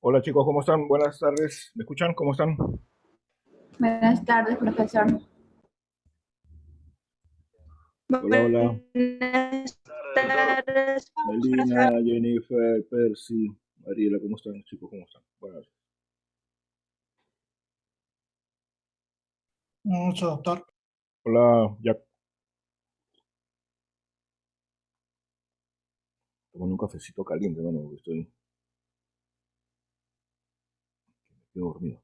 Hola chicos, ¿cómo están? Buenas tardes. ¿Me escuchan? ¿Cómo están? Buenas tardes, profesor. Hola, hola. Buenas tardes, profesor. Melina, Jennifer, Percy, Mariela, ¿cómo están chicos? ¿Cómo están? Buenas. Mucho, doctor. Hola, Jack. Tomando un cafecito caliente, hermano, porque estoy dormido.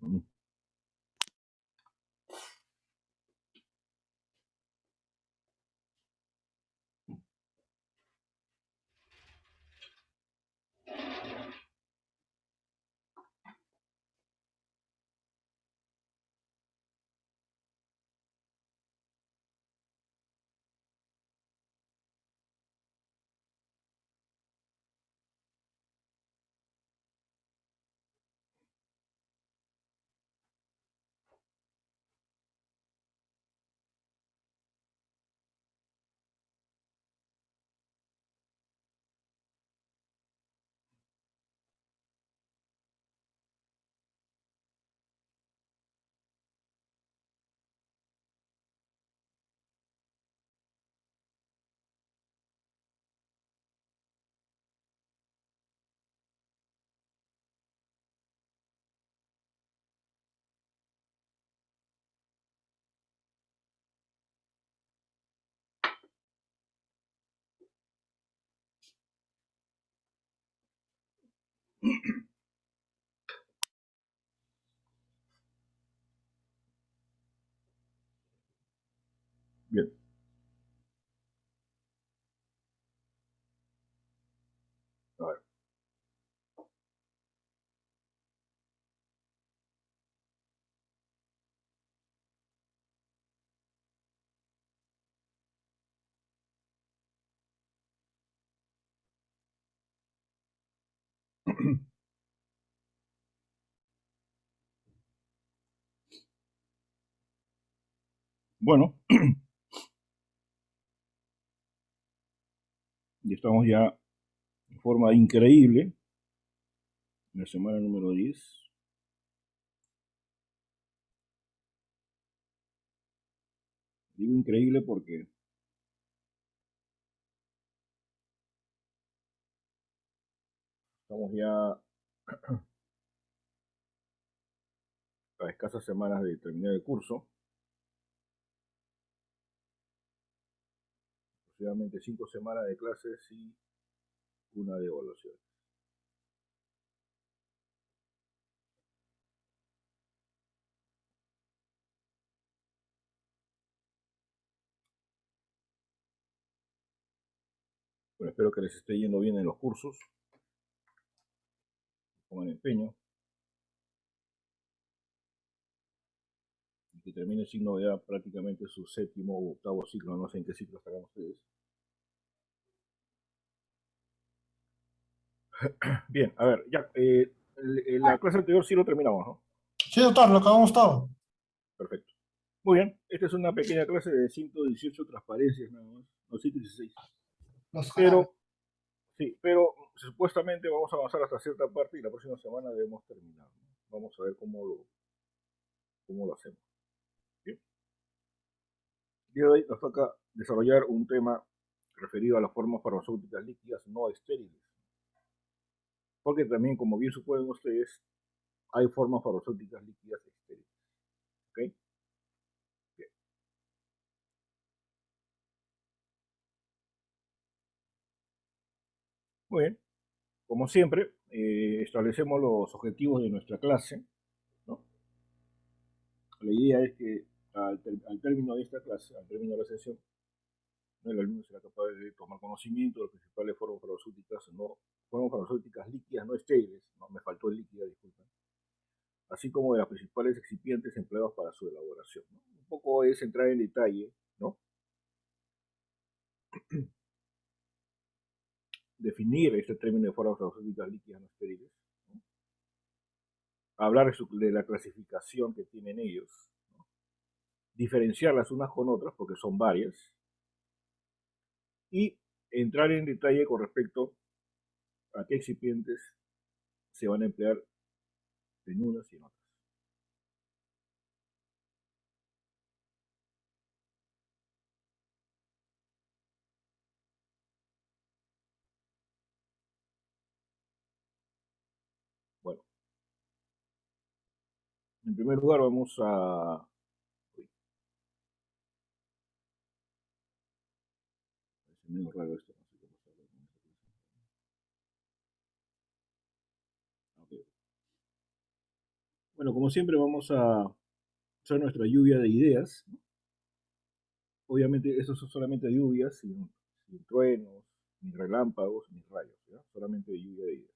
Mm. Bien. A ver. Bueno, y estamos ya de forma increíble en la semana número 10. Digo increíble porque estamos ya a escasas semanas de terminar el curso, aproximadamente 5 semanas de clases y una de evaluación. Bueno, espero que les esté yendo bien en los cursos, pongan empeño y que termine sin novedad prácticamente su séptimo o octavo ciclo, no sé en qué ciclo estarán ustedes. Bien, a ver, ya, la clase anterior sí lo terminamos, ¿no? Sí, doctor, lo acabamos todo. Perfecto. Muy bien, esta es una pequeña clase de 118 transparencias nada más, no 116. Los jarabes. Pero, sí, pero supuestamente vamos a avanzar hasta cierta parte y la próxima semana debemos terminar, ¿no? Vamos a ver cómo lo hacemos. Bien. El día de hoy nos toca desarrollar un tema referido a las formas farmacéuticas líquidas no estériles. Porque también, como bien suponen ustedes, hay formas farmacéuticas líquidas estériles. ¿Ok? Bien. Muy bien. Como siempre, establecemos los objetivos de nuestra clase, ¿no? La idea es que al término de esta clase, al término de la sesión, ¿no? El alumno será capaz de tomar conocimiento de las principales formas farmacéuticas líquidas no estériles, no me faltó el líquido, disculpen, así como de las principales excipientes empleados para su elaboración, ¿no? Un poco es entrar en detalle, ¿no? Definir este término de formas farmacéuticas líquidas no estériles, ¿no? hablar de la clasificación que tienen ellos, ¿no? Diferenciarlas unas con otras, porque son varias, y entrar en detalle con respecto a qué excipientes se van a emplear en unas y en otras. Bueno, en primer lugar vamos a... Es medio raro esto, no sé qué pasa con esta cosa. Okay. Bueno, como siempre vamos a hacer nuestra lluvia de ideas, ¿no? Obviamente eso son solamente lluvias, sin truenos, ni relámpagos, ni rayos, ¿ya? Solamente lluvia de ideas.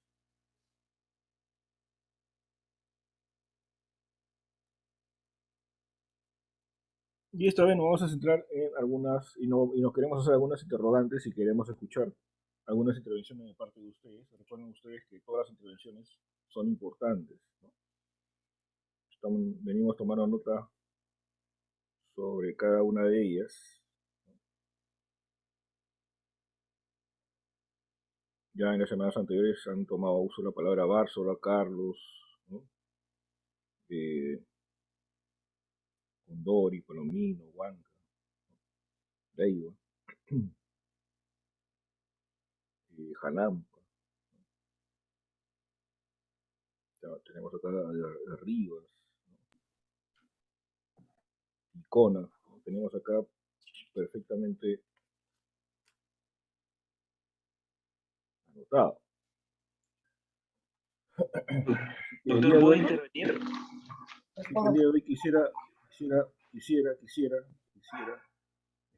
Y esta vez nos vamos a centrar en algunas, y nos queremos hacer algunas interrogantes y queremos escuchar algunas intervenciones de parte de ustedes. Recuerden ustedes que todas las intervenciones son importantes, ¿no? Venimos tomando nota sobre cada una de ellas. Ya en las semanas anteriores han tomado uso la palabra Bársola, Carlos, ¿no? Condori, Palomino, Huanca, Leiva, Jalampa. Tenemos acá a Rivas, ¿no? Icona, ¿no? Tenemos acá perfectamente anotado. Doctor, ¿puedo intervenir? Así que el día de hoy quisiera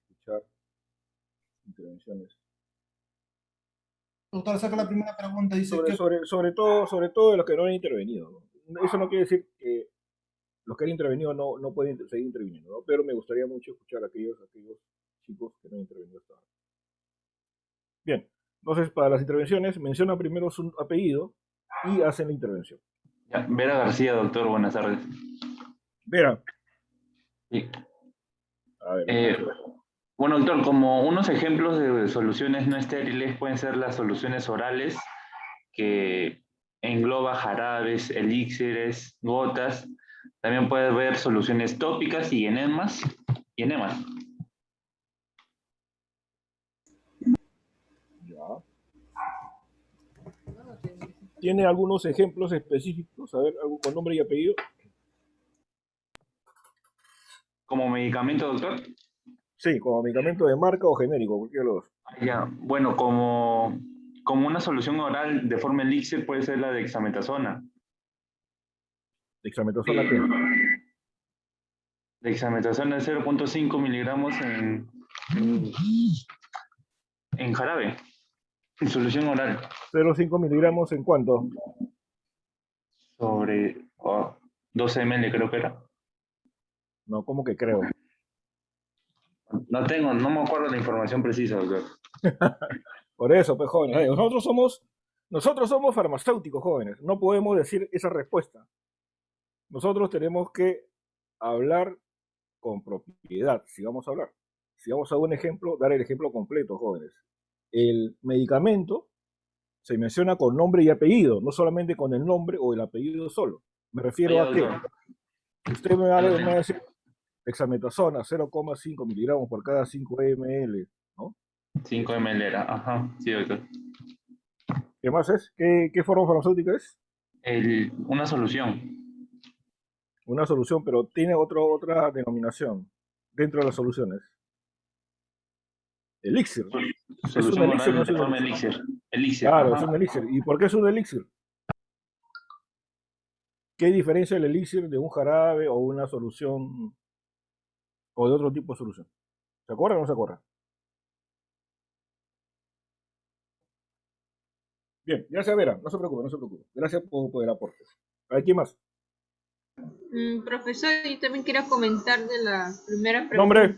escuchar intervenciones. Doctor, saca la primera pregunta. Dice Sobre todo de los que no han intervenido, ¿no? Eso no quiere decir que los que han intervenido no pueden seguir interviniendo, ¿no? Pero me gustaría mucho escuchar a aquellos chicos que no han intervenido hasta ahora. Bien, entonces para las intervenciones mencionan primero su apellido y hacen la intervención. Ya, Vera García, doctor, buenas tardes. Vera. Sí. A ver. Bueno, doctor, como unos ejemplos de soluciones no estériles pueden ser las soluciones orales, que engloba jarabes, elixires, gotas. También puede haber soluciones tópicas y enemas. Ya. ¿Tiene algunos ejemplos específicos? A ver, algo con nombre y apellido. ¿Como medicamento, doctor? Sí, como medicamento de marca o genérico, cualquiera de los dos. Ya, bueno, como una solución oral de forma elixir puede ser la dexametasona. ¿Dexametasona qué? Dexametasona es 0.5 miligramos en jarabe, en solución oral. 0,5 miligramos en cuánto? Sobre 12 ml creo que era. No, ¿cómo que creo? No me acuerdo la información precisa, doctor. Por eso, pues jóvenes, nosotros somos farmacéuticos, jóvenes, no podemos decir esa respuesta. Nosotros tenemos que hablar con propiedad, si vamos a hablar. Si vamos a un ejemplo, dar el ejemplo completo, jóvenes. El medicamento se menciona con nombre y apellido, no solamente con el nombre o el apellido solo. Me refiero a que usted me va a decir dexametasona 0,5 miligramos por cada 5 ml, ¿no? 5 ml era, ajá, sí, doctor. ¿Qué más es? ¿Qué forma farmacéutica es? Una solución. Una solución, pero tiene otra denominación dentro de las soluciones. Elixir. Solución oral de forma elixir. Claro, ajá. es un elixir. ¿Y por qué es un elixir? ¿Qué diferencia el elixir de un jarabe o una solución o de otro tipo de solución? ¿Se acuerdan o no se acuerdan? Bien, gracias Vera, no se preocupe. Gracias por el aporte. A ver, ¿quién más? Profesor, yo también quiero comentar de la primera pregunta. ¿Nombre?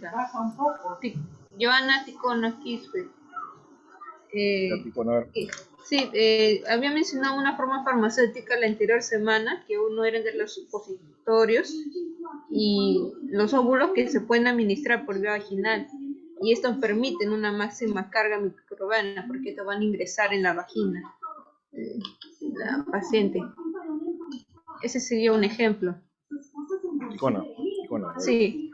Joana Ticono Quispe. Con, a ver. Sí, había mencionado una forma farmacéutica la anterior semana, que uno era de los supositorios y los óvulos que se pueden administrar por vía vaginal. Y esto permite una máxima carga microbiana, porque esto van a ingresar en la vagina de la paciente. Ese sería un ejemplo. Icona. Sí.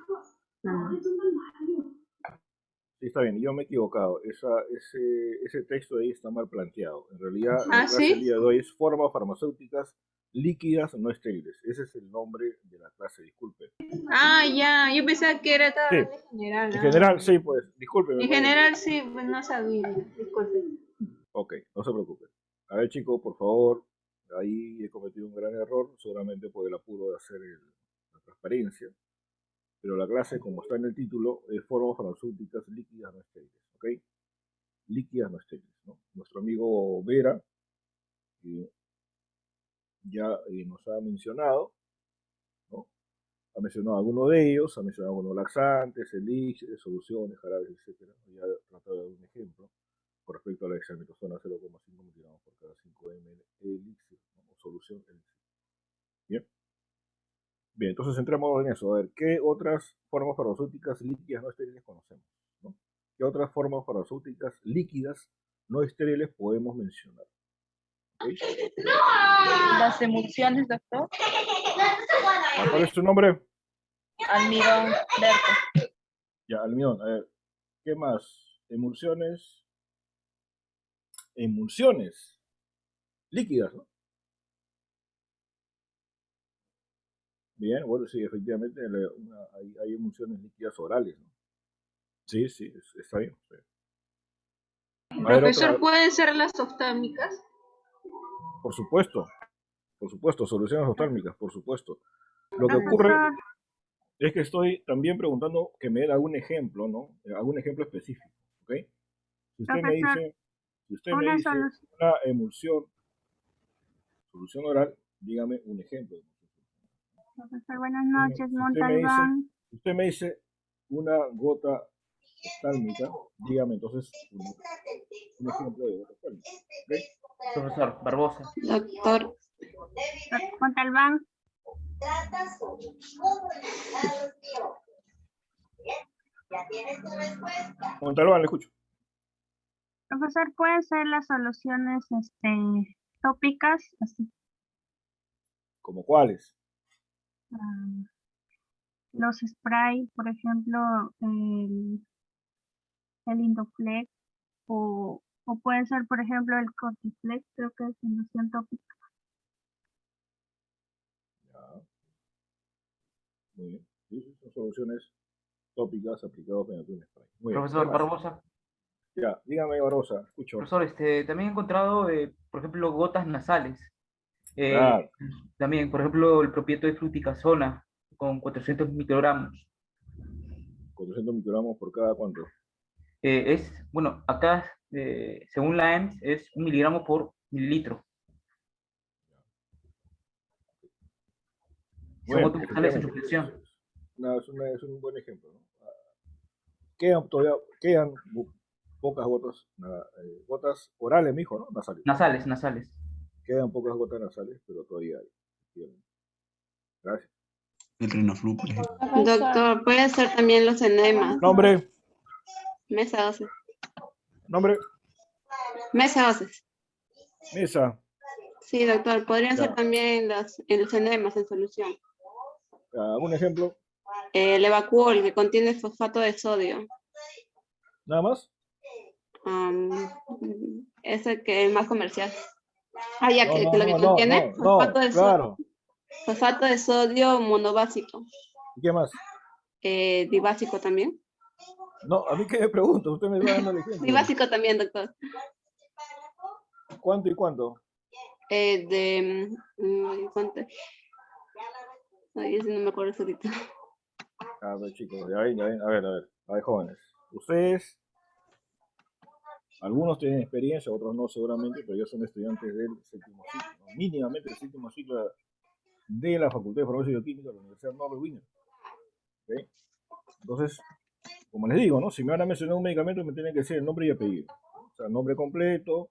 Sí, está bien, yo me he equivocado. Ese texto ahí está mal planteado. En realidad, la clase ¿Sí? del día de hoy es formas farmacéuticas líquidas no estériles. Ese es el nombre de la clase, disculpe. Ya, yo pensaba que era todo Sí. en general. En general, sí, pues, disculpe. En general, sí, pues no sabía, disculpe. Ok, no se preocupe. A ver, chicos, por favor, ahí he cometido un gran error, seguramente por el apuro de hacer la transparencia. Pero la clase, como está en el título, es formas farmacéuticas líquidas no estériles, ¿ok? Líquidas no estériles, ¿no? Nuestro amigo Vera ya nos ha mencionado, ¿no? Ha mencionado algunos de ellos, ha mencionado algunos laxantes, elixires, soluciones, jarabes, etc. Ya he tratado de dar un ejemplo con respecto a la dexametasona 0,5 miligramos por cada 5 ml elixir, ¿no? O solución elixir. Bien. Bien, entonces entremos en eso. A ver, ¿qué otras formas farmacéuticas líquidas no estériles conocemos? ¿No? ¿Qué otras formas farmacéuticas líquidas no estériles podemos mencionar? ¿Okay? Las emulsiones, doctor. ¿Cuál es tu nombre? Almidón verde. Ya, almidón. A ver, ¿qué más? Emulsiones. Emulsiones líquidas, ¿no? Bien, bueno, sí, efectivamente hay emulsiones líquidas orales, ¿no? Sí, está bien. Está bien. Profesor, ¿pueden ser las oftámicas? Por supuesto, soluciones oftálmicas, por supuesto. Lo que ocurre es que estoy también preguntando que me dé algún ejemplo, ¿no? Algún ejemplo específico, ¿ok? Si usted me dice una emulsión, solución oral, dígame un ejemplo. Profesor, buenas noches, Si usted me dice una gota oftálmica, dígame entonces un ejemplo de gota oftálmica, ¿ok? Profesor Barbosa. Doctor. Montalbán. Montalbán, le escucho. Profesor, ¿pueden ser las soluciones tópicas? Así, ¿Como cuáles? los spray, por ejemplo, el Indoflex, o puede ser, por ejemplo, el Cortiflex, creo que es solución tópica. Ya. Muy bien. Sí, son soluciones tópicas aplicadas mediante un spray. Muy bien. Profesor Barbosa. Ya, dígame, Barbosa, escucho. Profesor, también he encontrado, por ejemplo, gotas nasales. Claro. También, por ejemplo, el propieto de fluticasona con 400 microgramos. 400 microgramos por cada cuánto. Bueno, acá, según la EMS, es 1 miligramo por mililitro. Son Bueno, gotas nasales en suspensión. es un buen ejemplo, ¿no? Quedan pocas gotas orales, mijo, ¿no? Nasales. Nasales. Quedan pocas gotas nasales, pero todavía hay. Gracias. El Renoflu, por ejemplo. Doctor, puede ser también los enemas. Nombre. Mesa 12. Nombre. Mesa 12. Mesa. Sí, doctor, podrían Ya. ser también los enemas en solución. ¿Algún ejemplo? El Evacuol, que contiene fosfato de sodio. ¿Nada más? Es el que es más comercial. Ya No, que no, lo que no, contiene no, claro. fosfato de sodio monobásico. ¿Y qué más? Dibásico también. No, a mí qué me pregunta, usted me va dando el ejemplo. Dibásico también, doctor. ¿Cuánto y cuánto? ¿Cuánto? Ay, ese no me acuerdo ahorita. A ver, chicos, ya ven, a ver, jóvenes. Ustedes, algunos tienen experiencia, otros no seguramente, pero ya son estudiantes del séptimo ciclo, ¿no? Mínimamente el séptimo ciclo de la Facultad de Farmacia y Bioquímica de la Universidad Norbert Wiener. ¿Okay? Entonces, como les digo, ¿no? Si me van a mencionar un medicamento, me tienen que decir el nombre y apellido. sea, nombre completo,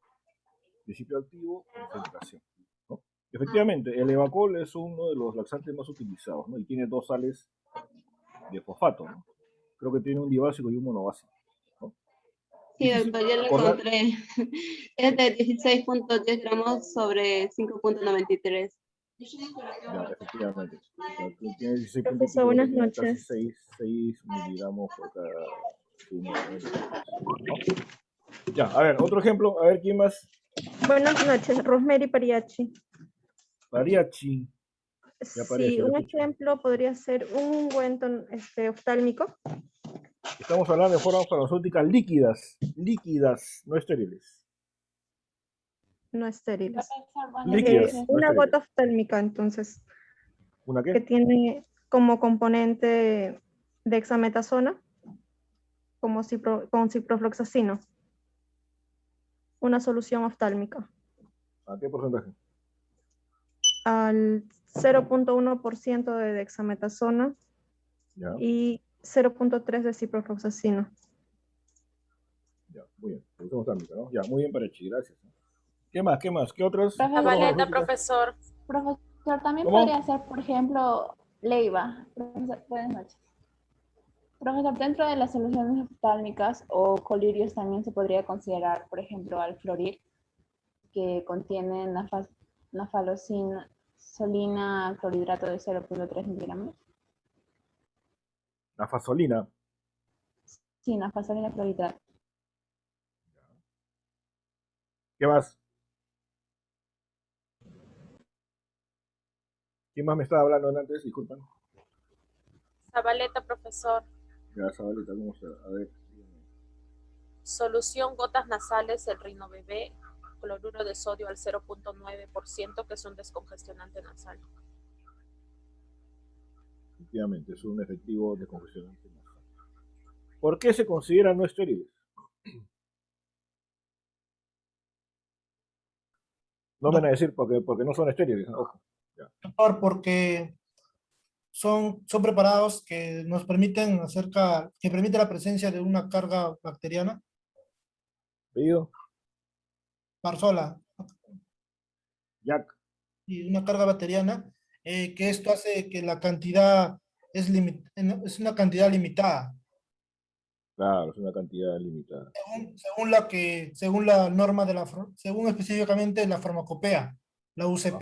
principio activo, concentración, ¿no? Efectivamente, el Evacol es uno de los laxantes más utilizados, ¿no? Y tiene 2 sales de fosfato, ¿no? Creo que tiene un dibásico y un monobásico, ¿no? Sí, Difícil doctor, ya lo acordar. encontré. Es de 16.10 gramos sobre 5.93. Ya, efectivamente. O sea, tú tienes 16 puntos y Profesor, pico, buenas tenía casi noches. 6 miligramos por cada 100, ¿no? Ya, a ver, otro ejemplo, a ver quién más. Buenas noches, Rosemary Pariachi. Mariachi, ya Sí, aparece, lo un escucho. ejemplo podría ser un ungüento oftálmico. Estamos hablando de formas farmacéuticas líquidas, no estériles. No estériles. Profesor, buenas Líquidas, noches. no Una estériles. gota oftálmica, entonces, ¿Una que qué? tiene como componente dexametasona con ciprofloxacino. Una solución oftálmica. ¿A qué porcentaje? Al 0.1% de dexametasona Ya, y 0.3 de ciprofloxacino. ya, muy bien. Solución térmica, ¿no? Ya, muy bien, Parechi, gracias. ¿Qué más? ¿Qué más? ¿Qué otras? Profesor, formas Zabaleta, farmacéuticas? profesor. Profesor, también ¿Cómo? podría ser, por ejemplo, Leiva. Profesor, buenas noches. Profesor, dentro de las soluciones oftálmicas o colirios también se podría considerar, por ejemplo, al fluoril, que contiene nafalosolina clorhidrato de 0.3 miligramos. La fasolina. Sí, nafasolina clorhidrato. ¿Qué más? ¿Quién más me estaba hablando antes? Disculpan. Zabaleta, profesor. Ya, Zabaleta, ¿cómo está? A ver. Solución gotas nasales, el Rinovebé, cloruro de sodio al 0.9%, que es un descongestionante nasal. Efectivamente, es un efectivo descongestionante nasal. ¿Por qué se consideran no estériles? No me van a decir porque no son estériles, ojo. Ya. Doctor, porque son preparados que nos permiten que permite la presencia de una carga bacteriana, ¿Pedido? Barzola, Jack. y una carga bacteriana, que esto hace que la cantidad es una cantidad limitada, Claro, es una cantidad limitada. según la norma según específicamente la farmacopea, la Ah, UCP,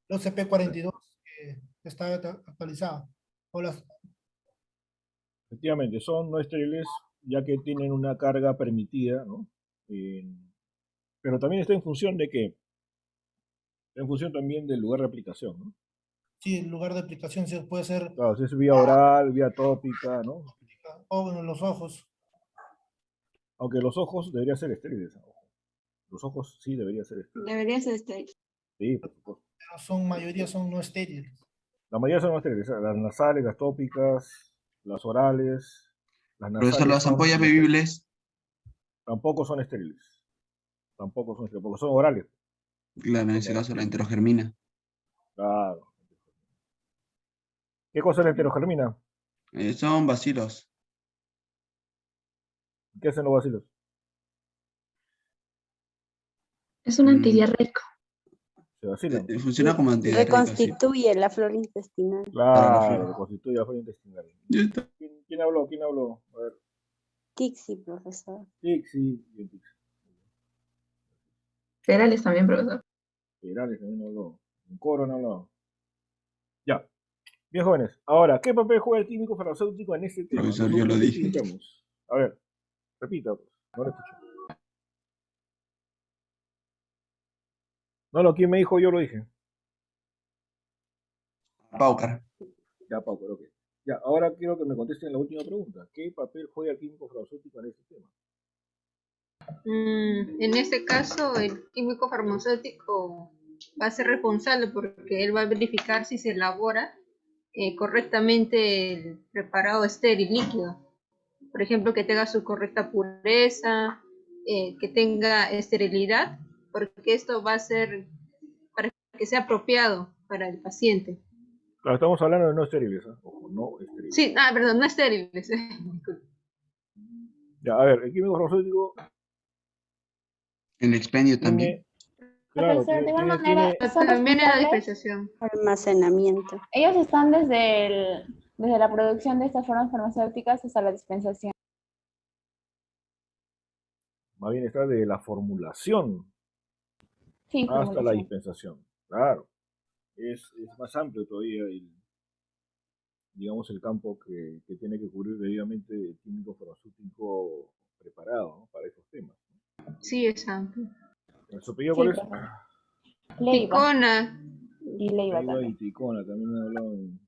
la UCP 42, que está actualizada. O las, efectivamente, son no estériles ya que tienen una carga permitida, ¿no? Pero también está en función de qué? En función también del lugar de aplicación, ¿no? sí, el lugar de aplicación sí, puede ser Claro, si es vía oral, vía tópica, ¿no? o en los ojos. Aunque los ojos deberían ser estériles. Ojo. Los ojos sí deberían ser estériles. Debería ser este. Sí, por supuesto. Pero mayoría son no estériles. La mayoría son no estériles. Las nasales, las tópicas, las orales, las Profesor, nasales las son ampollas no estériles. bebibles, Tampoco son estériles. Tampoco son estériles, porque son orales. claro, en Son ese orales. caso la enterogermina. Claro. ¿Qué cosa es la heterogermina? Son bacilos. ¿Qué hacen los bacilos? Es un Mm, antidiarreico. Se vacilan. Funciona como antidiarreico, sí. Reconstituye la flora intestinal. Para la Claro, flora. constituye la flora intestinal. Ya está. ¿Quién habló? ¿Quién habló? A ver. Tixi, profesor. Tixi. Bien, Tixi. Federales también, profesor. Federales también habló. En coro no habló. Ya. Bien, jóvenes. Ahora, ¿qué papel juega el químico farmacéutico en este tema? Profesor, Nosotros yo lo ¿qué dije. utilizamos? A ver, repita, pues. No lo escucho. No, ¿quién me dijo? Yo lo dije. Paucar. Ya, Pau, pero ok. Ya, ahora quiero que me contesten la última pregunta. ¿Qué papel juega el químico farmacéutico en este tema? En este caso, el químico farmacéutico va a ser responsable porque él va a verificar si se elabora correctamente el preparado estéril líquido. Por ejemplo, que tenga su correcta pureza, que tenga esterilidad, porque esto va a ser para que sea apropiado para el paciente. Claro, estamos hablando de no estériles, ¿eh? Ojo, no estériles. Sí, perdón, no estériles. Ya, a ver, el químico farmacéutico El expendio también. Tiene, claro, Profesor, de igual tiene, manera, tiene, son También en la responsables. dispensación. Almacenamiento. Ellos están desde la producción de estas formas farmacéuticas hasta la dispensación. más bien está de la formulación Sí, hasta la formulación. dispensación. Claro, es más amplio todavía digamos, el campo que tiene que cubrir debidamente el químico farmacéutico preparado, ¿no?, para esos temas. Sí, es amplio. ¿Su apellido Sí, cuál es? profesor. Leiva. Ticona. Y Leiva Leiva y también. Ticona, también me han hablado en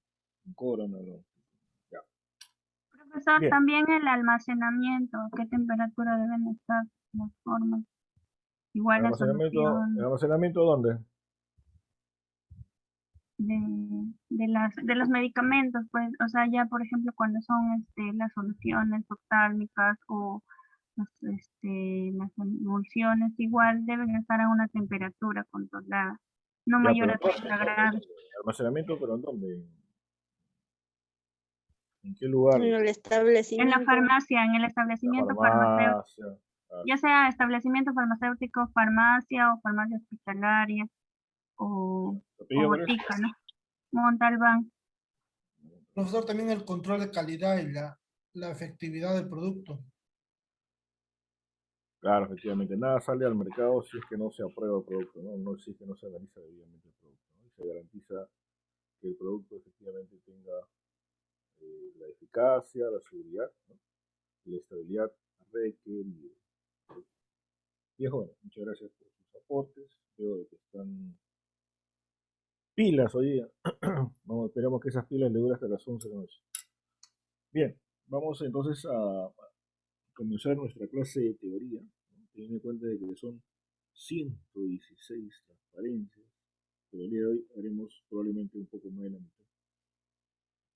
Cora, me han hablado. Ya. Profesor, Bien, también el almacenamiento, ¿qué temperatura deben estar las formas? Igual la ¿el solución almacenamiento dónde? de los medicamentos, pues, o sea, ya por ejemplo cuando son las soluciones oftálmicas o las emulsiones, igual deben estar a una temperatura controlada, no Ya, mayor pero a 30 grados. ¿almacenamiento, pero en dónde? ¿En qué En lugar? el En la establecimiento. farmacia, en el La establecimiento farmacéutico, farmacia. Ah, ya sea establecimiento farmacéutico, farmacia o farmacia hospitalaria o, ¿tu o apellido cuál es? botica, ¿no? Montalbán. Profesor, también el control de calidad y la efectividad del producto. Claro, efectivamente, nada sale al mercado si es que no se aprueba el producto, ¿no? No, si es que no se analiza debidamente el producto, ¿no? Y se garantiza que el producto efectivamente tenga la eficacia, la seguridad, ¿no?, y la estabilidad requerida. Bien, joven, muchas gracias por sus aportes. Veo de que están pilas hoy día. Vamos, esperamos que esas pilas le duren hasta las 11 de la noche. Bien, vamos entonces a comenzar nuestra clase de teoría, ¿no?, teniendo en cuenta de que son 116 transparencias, pero el día de hoy haremos probablemente un poco más de la mitad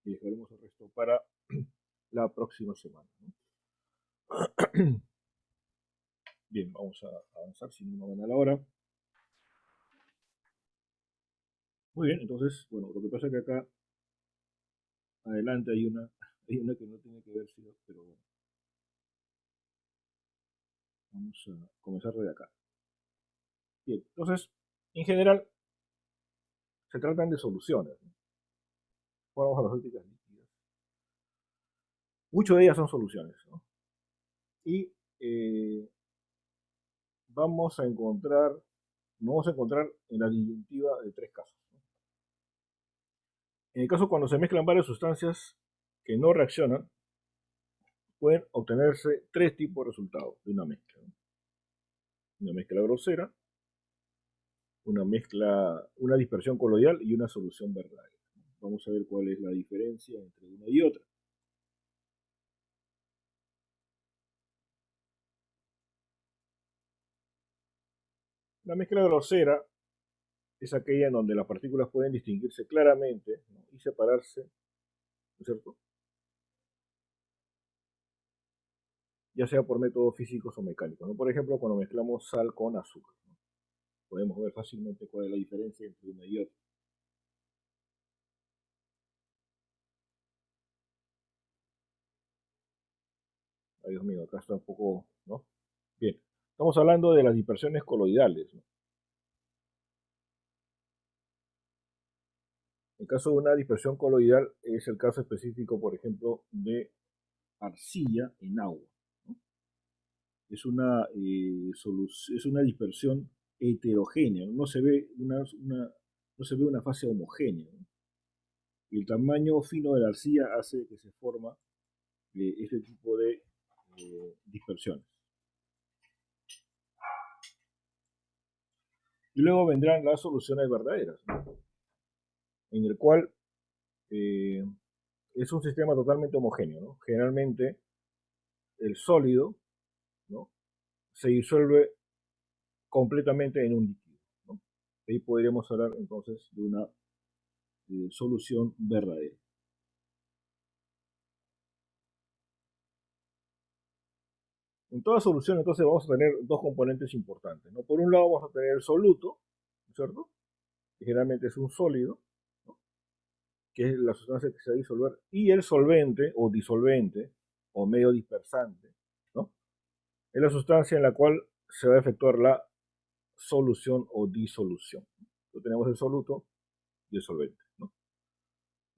y dejaremos el resto para la próxima semana, ¿no? Bien, vamos a avanzar sin no ganar la hora. Muy bien, entonces, bueno, lo que pasa es que acá adelante hay una que no tiene que ver, pero bueno, vamos a comenzar de acá. Bien, entonces, en general, se tratan de soluciones, ¿no? Formas farmacéuticas líquidas. Muchas de ellas son soluciones, ¿no? Y vamos a encontrar en la disyuntiva de tres casos, ¿no? En el caso cuando se mezclan varias sustancias que no reaccionan, pueden obtenerse tres tipos de resultados de una mezcla, ¿no? Una mezcla grosera, una dispersión coloidal y una solución verdadera. Vamos a ver cuál es la diferencia entre una y otra. La mezcla grosera es aquella en donde las partículas pueden distinguirse claramente, ¿no?, y separarse, ¿no es cierto?, ya sea por métodos físicos o mecánicos, ¿no? Por ejemplo, cuando mezclamos sal con azúcar, ¿no?, podemos ver fácilmente cuál es la diferencia entre una y otra. Ay, Dios mío, acá está un poco, ¿no? Bien, estamos hablando de las dispersiones coloidales, ¿no? El caso de una dispersión coloidal es el caso específico, por ejemplo, de arcilla en agua, ¿no? Es es una dispersión heterogénea, no se ve no se ve una fase homogénea, ¿no? Y el tamaño fino de la arcilla hace que se forma este tipo de dispersiones. Y luego vendrán las soluciones verdaderas, ¿no?, en el cual es un sistema totalmente homogéneo, ¿no? Generalmente el sólido, ¿no?, se disuelve completamente en un líquido, ¿no? Ahí podríamos hablar entonces de una solución verdadera. En toda solución entonces vamos a tener dos componentes importantes, ¿no? Por un lado vamos a tener el soluto, ¿cierto?, que generalmente es un sólido, ¿no?, que es la sustancia que se va a disolver, y el solvente o disolvente o medio dispersante, ¿no?, es la sustancia en la cual se va a efectuar la solución o disolución. Entonces tenemos el soluto y el solvente, ¿no?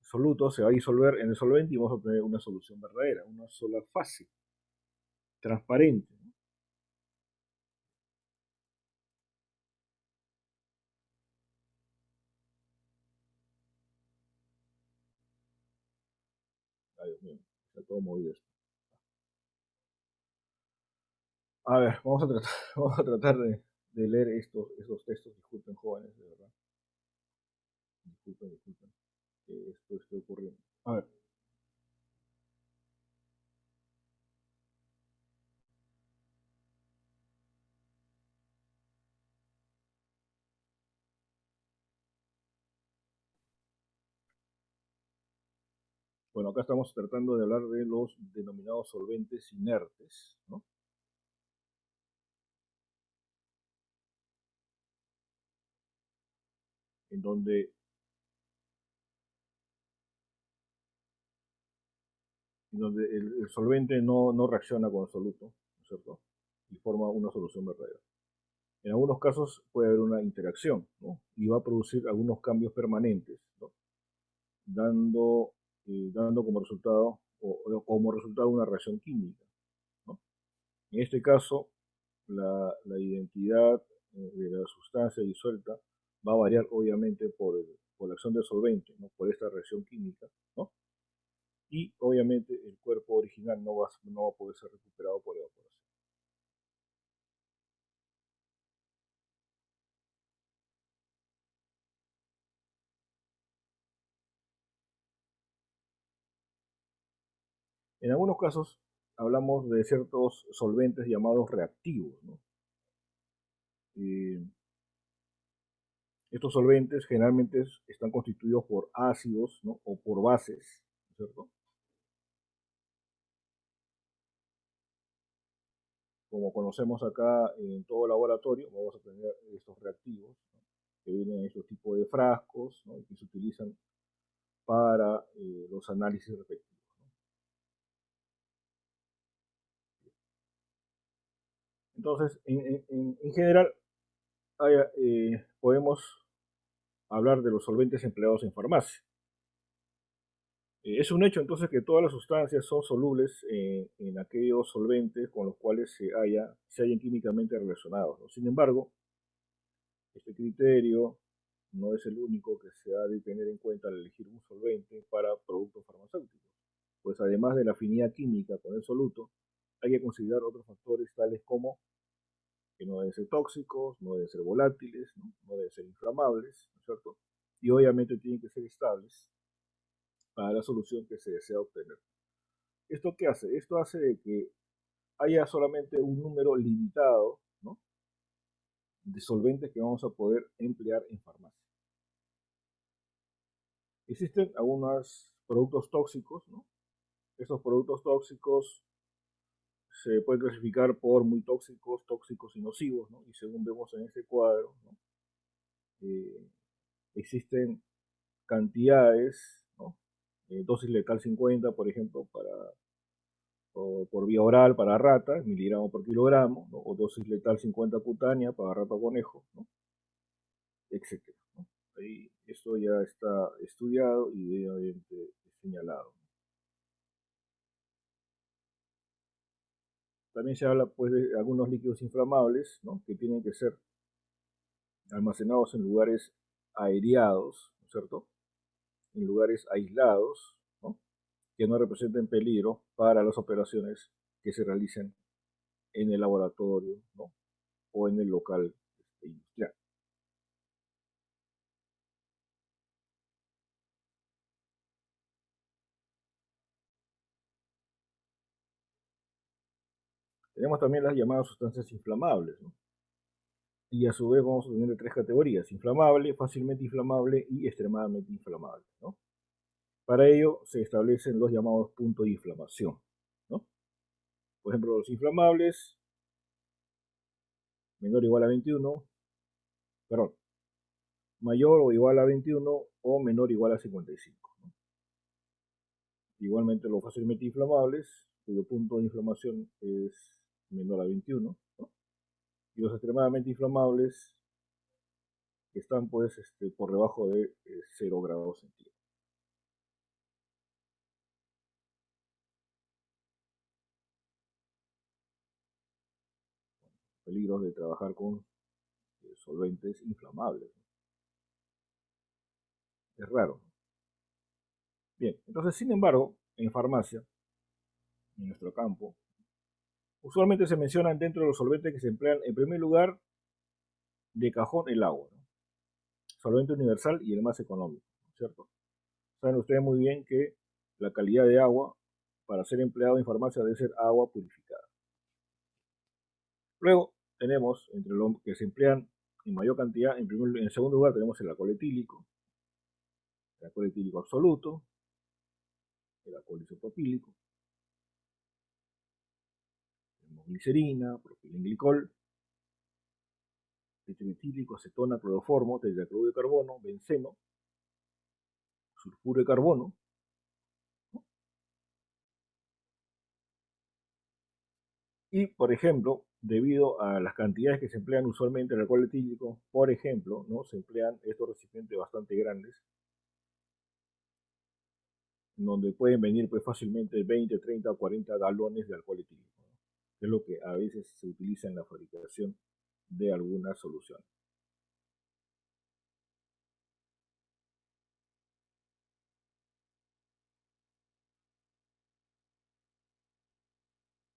El soluto se va a disolver en el solvente y vamos a obtener una solución verdadera, una sola fase, transparente, ¿no? Ay, Dios mío, está todo movido esto. A ver, vamos a tratar, vamos a tratar de leer estos textos. Disculpen, jóvenes, de verdad. Disculpen, que esto esté ocurriendo. A ver. Bueno, acá estamos tratando de hablar de los denominados solventes inertes, ¿no? En donde el solvente no reacciona con el soluto, ¿no es cierto? Y forma una solución verdadera. En algunos casos puede haber una interacción, ¿no? Y va a producir algunos cambios permanentes, ¿no? Dando como resultado como resultado una reacción química, ¿no? En este caso, la identidad de la sustancia disuelta va a variar obviamente por la acción del solvente, ¿no? Por esta reacción química, ¿no? Y obviamente el cuerpo original no va a poder ser recuperado por evaporación. En algunos casos hablamos de ciertos solventes llamados reactivos, ¿no? Estos solventes generalmente están constituidos por ácidos, ¿no? O por bases, ¿cierto? Como conocemos acá en todo laboratorio, vamos a tener estos reactivos, ¿no? Que vienen en estos tipos de frascos, ¿no? Y que se utilizan para los análisis respectivos, ¿no? Entonces, en general, podemos hablar de los solventes empleados en farmacia. Es un hecho entonces que todas las sustancias son solubles en aquellos solventes con los cuales se hayan químicamente relacionados, ¿no? Sin embargo, este criterio no es el único que se ha de tener en cuenta al elegir un solvente para productos farmacéuticos, pues además de la afinidad química con el soluto, hay que considerar otros factores tales como que no deben ser tóxicos, no deben ser volátiles, no deben ser inflamables, ¿no es cierto? Y obviamente tienen que ser estables para la solución que se desea obtener. ¿Esto qué hace? Esto hace de que haya solamente un número limitado, ¿no? De solventes que vamos a poder emplear en farmacia. Existen algunos productos tóxicos, ¿no? Estos productos tóxicos se pueden clasificar por muy tóxicos, tóxicos y nocivos, ¿no? Y según vemos en este cuadro, ¿no? Existen cantidades, ¿no? Dosis letal 50, por ejemplo, por vía oral para ratas, miligramos por kilogramo, ¿no? O dosis letal 50 cutánea para rata conejo, ¿no? Etcétera, ¿no? Ahí esto ya está estudiado y debidamente señalado. También se habla pues de algunos líquidos inflamables, ¿no? Que tienen que ser almacenados en lugares aireados, ¿no es cierto? En lugares aislados, ¿no? Que no representen peligro para las operaciones que se realicen en el laboratorio, ¿no? O en el local industrial. Tenemos también las llamadas sustancias inflamables, ¿no? Y a su vez vamos a tener tres categorías: inflamable, fácilmente inflamable y extremadamente inflamable, ¿no? Para ello se establecen los llamados puntos de inflamación, ¿no? Por ejemplo, los inflamables menor o igual a 21, perdón, mayor o igual a 21 o menor o igual a 55, ¿no? Igualmente los fácilmente inflamables, cuyo punto de inflamación es menor a 21, ¿no? y los extremadamente inflamables que están pues por debajo de 0 grados centígrados. Peligros de trabajar con solventes inflamables. Es raro. Bien, entonces, sin embargo, en farmacia, en nuestro campo, usualmente se mencionan dentro de los solventes que se emplean, en primer lugar, de cajón, el agua, ¿no? Solvente universal y el más económico, ¿cierto? Saben ustedes muy bien que la calidad de agua para ser empleado en farmacia debe ser agua purificada. Luego tenemos, entre los que se emplean en mayor cantidad, en segundo lugar tenemos el alcohol etílico absoluto, el alcohol isopropílico, tenemos glicerina, propilenglicol, tetraetílico, acetona, cloroformo, tetracloruro de carbono, benceno, sulfuro de carbono, ¿no? Y, por ejemplo, debido a las cantidades que se emplean usualmente en el alcohol etílico, por ejemplo, ¿no? Se emplean estos recipientes bastante grandes, donde pueden venir pues fácilmente 20, 30 o 40 galones de alcohol etílico, ¿no? Que es lo que a veces se utiliza en la fabricación de algunas soluciones.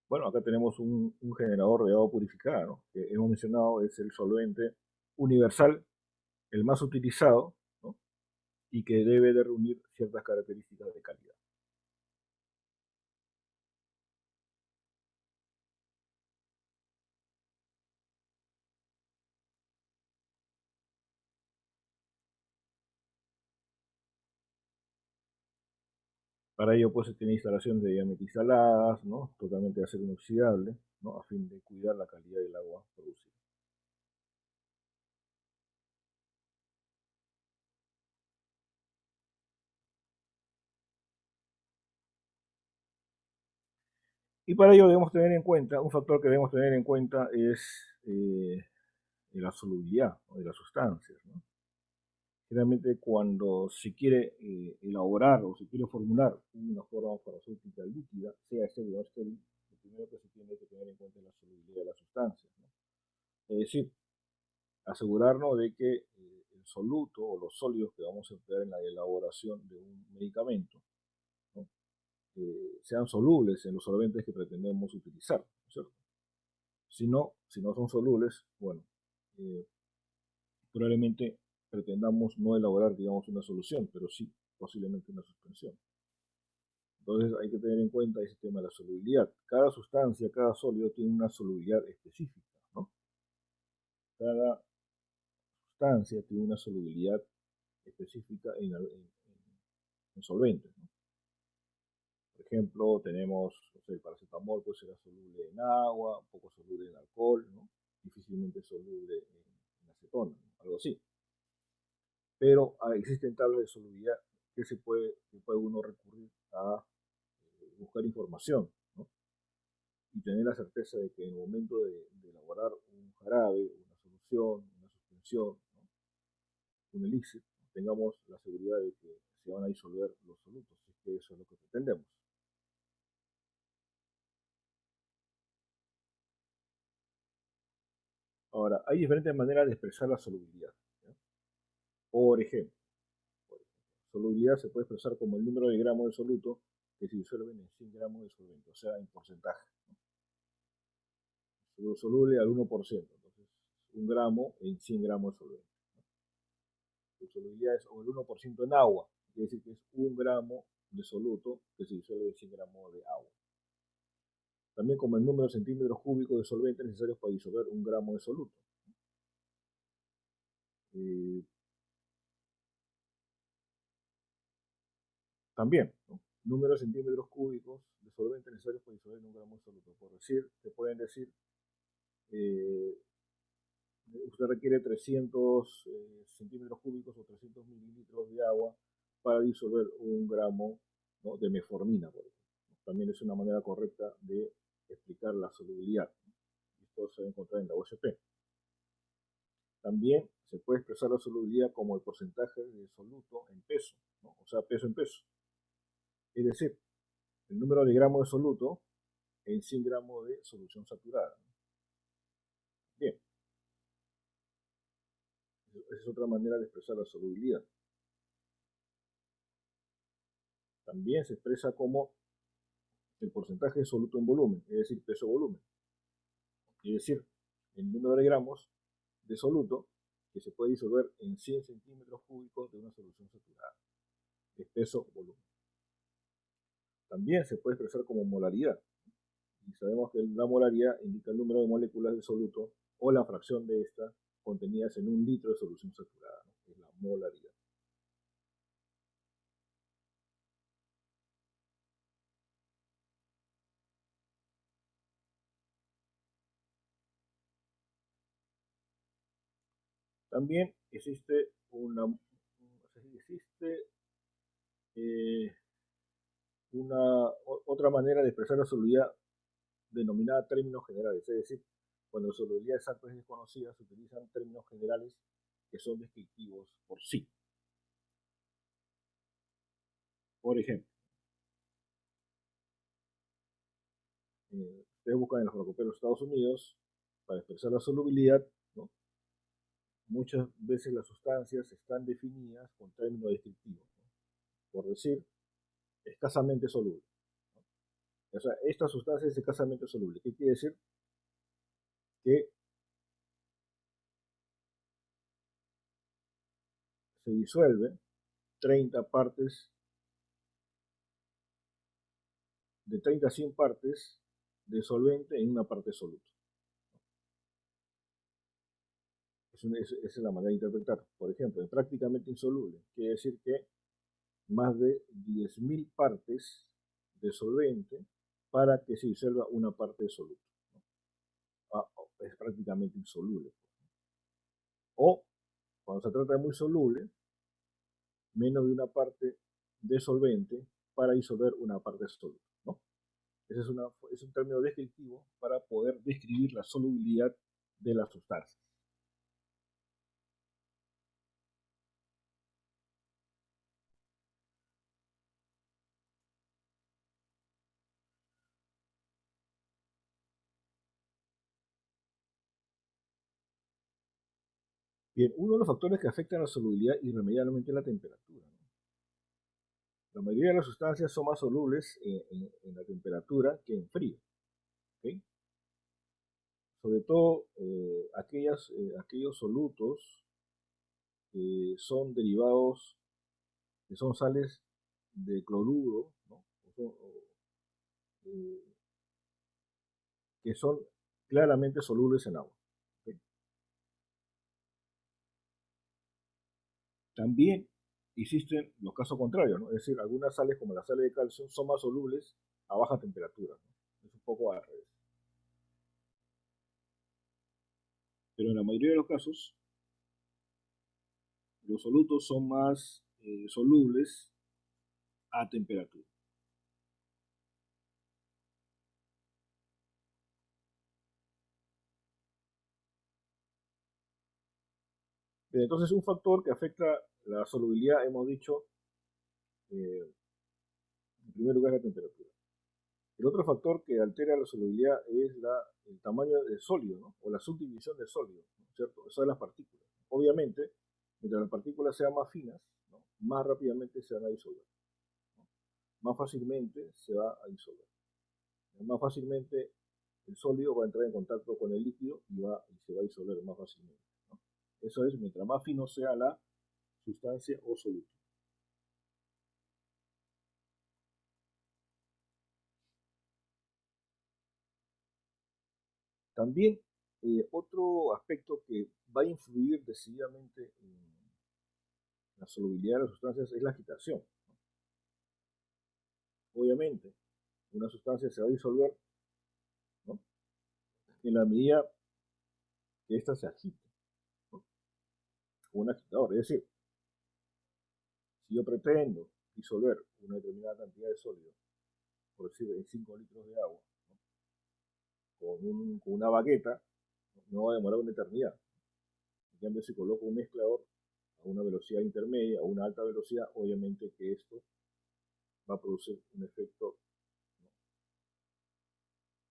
Bueno, acá tenemos un generador de agua purificada, ¿no? Que hemos mencionado es el solvente universal, el más utilizado, ¿no? Y que debe de reunir ciertas características de calidad. Para ello, pues, se tiene instalaciones de diametizaladas, ¿no? Totalmente de acero inoxidable, ¿no? A fin de cuidar la calidad del agua producida. Y para ello debemos tener en cuenta, un factor que debemos tener en cuenta es la solubilidad, ¿no? De las sustancias, ¿no? Generalmente cuando se quiere elaborar o se quiere formular una forma farmacéutica líquida, sea estéril o no estéril, lo primero que se tiene que tener en cuenta es la solubilidad de las sustancias, ¿no? Es decir, asegurarnos de que el soluto o los sólidos que vamos a emplear en la elaboración de un medicamento, ¿no? Sean solubles en los solventes que pretendemos utilizar, ¿cierto? Si no son solubles, bueno, probablemente pretendamos no elaborar, digamos, una solución, pero sí posiblemente una suspensión. Entonces hay que tener en cuenta ese tema de la solubilidad. Cada sustancia, cada sólido tiene una solubilidad específica, ¿no? Cada sustancia tiene una solubilidad específica en solventes, ¿no? Por ejemplo, tenemos, no sé, el paracetamol pues será soluble en agua, un poco soluble en alcohol, ¿no? Difícilmente soluble en acetona, ¿no? Algo así. Pero existen tablas de solubilidad que puede uno recurrir a buscar información, ¿no? Y tener la certeza de que en el momento de elaborar un jarabe, una solución, una suspensión, ¿no? Un elixir, tengamos la seguridad de que se van a disolver los solutos, si es que eso es lo que pretendemos. Ahora, hay diferentes maneras de expresar la solubilidad, ¿no? Por ejemplo, solubilidad se puede expresar como el número de gramos de soluto que se disuelven en 100 gramos de solvente, o sea, en porcentaje, ¿no? Soluble al 1%, entonces 1 gramo en 100 gramos de solvente, ¿no? Su solubilidad es o el 1% en agua, quiere decir que es 1 gramo de soluto que se disuelve en 100 gramos de agua. También como el número de centímetros cúbicos de solvente necesarios para disolver 1 gramo de soluto. También, ¿no? Número de centímetros cúbicos de solvente necesarios para disolver 1 gramo de soluto. Por decir, te pueden decir, usted requiere 300 centímetros cúbicos o 300 mililitros de agua para disolver 1 gramo, ¿no? de metformina, por ejemplo. También es una manera correcta de explicar la solubilidad. esto se va a encontrar en la OSP. También se puede expresar la solubilidad como el porcentaje de soluto en peso, ¿no? O sea, peso en peso. Es decir, el número de gramos de soluto en 100 gramos de solución saturada. Bien, esa es otra manera de expresar la solubilidad. También se expresa como el porcentaje de soluto en volumen, es decir, peso-volumen. Es decir, el número de gramos de soluto que se puede disolver en 100 centímetros cúbicos de una solución saturada. Es peso-volumen. También se puede expresar como molaridad. Y sabemos que la molaridad indica el número de moléculas de soluto o la fracción de estas contenidas en un litro de solución saturada, ¿no? Es la molaridad. También existe otra manera de expresar la solubilidad denominada términos generales, es decir, cuando la solubilidad exacta es desconocida, se utilizan términos generales que son descriptivos por sí. Por ejemplo, ustedes buscan en los farmacopeos de Estados Unidos para expresar la solubilidad, ¿no? Muchas veces las sustancias están definidas con términos descriptivos, ¿no? Por decir, escasamente soluble, ¿no? O sea, esta sustancia es escasamente soluble. ¿Qué quiere decir? Que se disuelve 30 partes, de 30 a 100 partes de solvente en una parte de soluto. Esa es la manera de interpretar. Por ejemplo, es prácticamente insoluble. Quiere decir que más de 10.000 partes de solvente para que se disuelva una parte de soluto. Es prácticamente insoluble. O, cuando se trata de muy soluble, menos de una parte de solvente para disolver una parte de soluto, ¿no? Ese es un término descriptivo para poder describir la solubilidad de las sustancias. Bien, uno de los factores que afectan la solubilidad irremediablemente es la temperatura, ¿no? La mayoría de las sustancias son más solubles en la temperatura que en frío, ¿okay? Sobre todo aquellos solutos que son derivados, que son sales de cloruro, ¿no? Eh, que son claramente solubles en agua, ¿okay? También existen los casos contrarios, ¿no? Es decir, algunas sales como las sales de calcio son más solubles a baja temperatura, ¿no? Es un poco al revés. Pero en la mayoría de los casos, los solutos son más solubles a temperatura. Bien, entonces, un factor que afecta la solubilidad, hemos dicho, en primer lugar, la temperatura. El otro factor que altera la solubilidad es el tamaño del sólido, ¿no? O la subdivisión del sólido, ¿no? ¿Cierto? Eso de las partículas. Obviamente, mientras las partículas sean más finas, ¿no? Más rápidamente se van a disolver, ¿no? Más fácilmente se va a disolver. Más fácilmente el sólido va a entrar en contacto con el líquido y se va a disolver más fácilmente, ¿no? Eso es, mientras más fino sea la sustancia o soluto. También otro aspecto que va a influir decididamente en la solubilidad de las sustancias es la agitación, ¿no? Obviamente, una sustancia se va a disolver, ¿no? En la medida que ésta se agite, ¿no? Con un agitador. Es decir, si yo pretendo disolver una determinada cantidad de sólido, por decir en 5 litros de agua, ¿no? con una baqueta, no va a demorar una eternidad. En cambio, si coloco un mezclador a una velocidad intermedia, a una alta velocidad, obviamente que esto va a producir un efecto,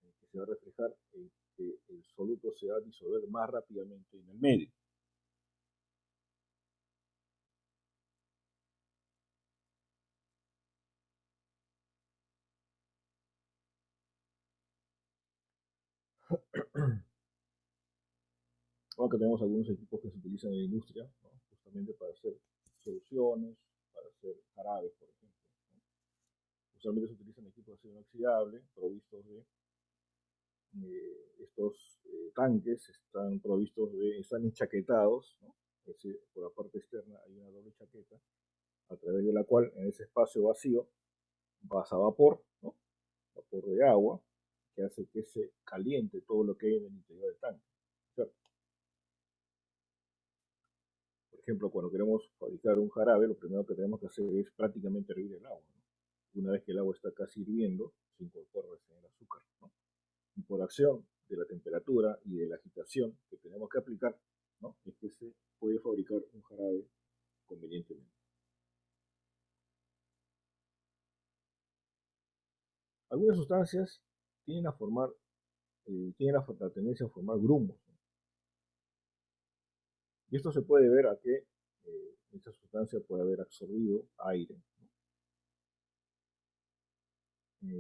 ¿no?, que se va a reflejar en que el soluto se va a disolver más rápidamente en el medio. Aunque tenemos algunos equipos que se utilizan en la industria, ¿no?, justamente para hacer soluciones, para hacer jarabes, por ejemplo, ¿no? Usualmente se utilizan equipos de acero inoxidable, provistos de estos tanques, están enchaquetados, ¿no? Es decir, por la parte externa hay una doble chaqueta, a través de la cual en ese espacio vacío pasa vapor, ¿no?, vapor de agua, que hace que se caliente todo lo que hay en el interior del tanque, ¿cierto? Por ejemplo, cuando queremos fabricar un jarabe, lo primero que tenemos que hacer es prácticamente hervir el agua, ¿no? Una vez que el agua está casi hirviendo, se incorpora recién el azúcar, ¿no? Y por acción de la temperatura y de la agitación que tenemos que aplicar, ¿no?, es que se puede fabricar un jarabe convenientemente. Algunas sustancias tienen la tendencia a formar grumos, ¿no? Y esto se puede ver a que esta sustancia puede haber absorbido aire, ¿no?,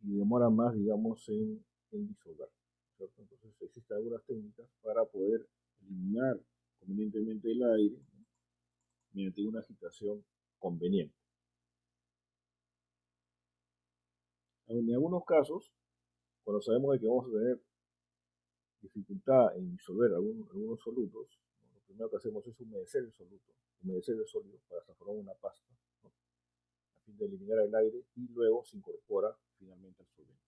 y demora más, digamos, en disolver, ¿cierto? Entonces existen algunas técnicas para poder eliminar convenientemente el aire, ¿no?, mediante una agitación conveniente. En algunos casos, cuando sabemos de que vamos a tener dificultad en disolver algunos solutos, ¿no?, lo primero que hacemos es humedecer el sólido para transformar en una pasta, ¿no?, a fin de eliminar el aire, y luego se incorpora finalmente al solvente.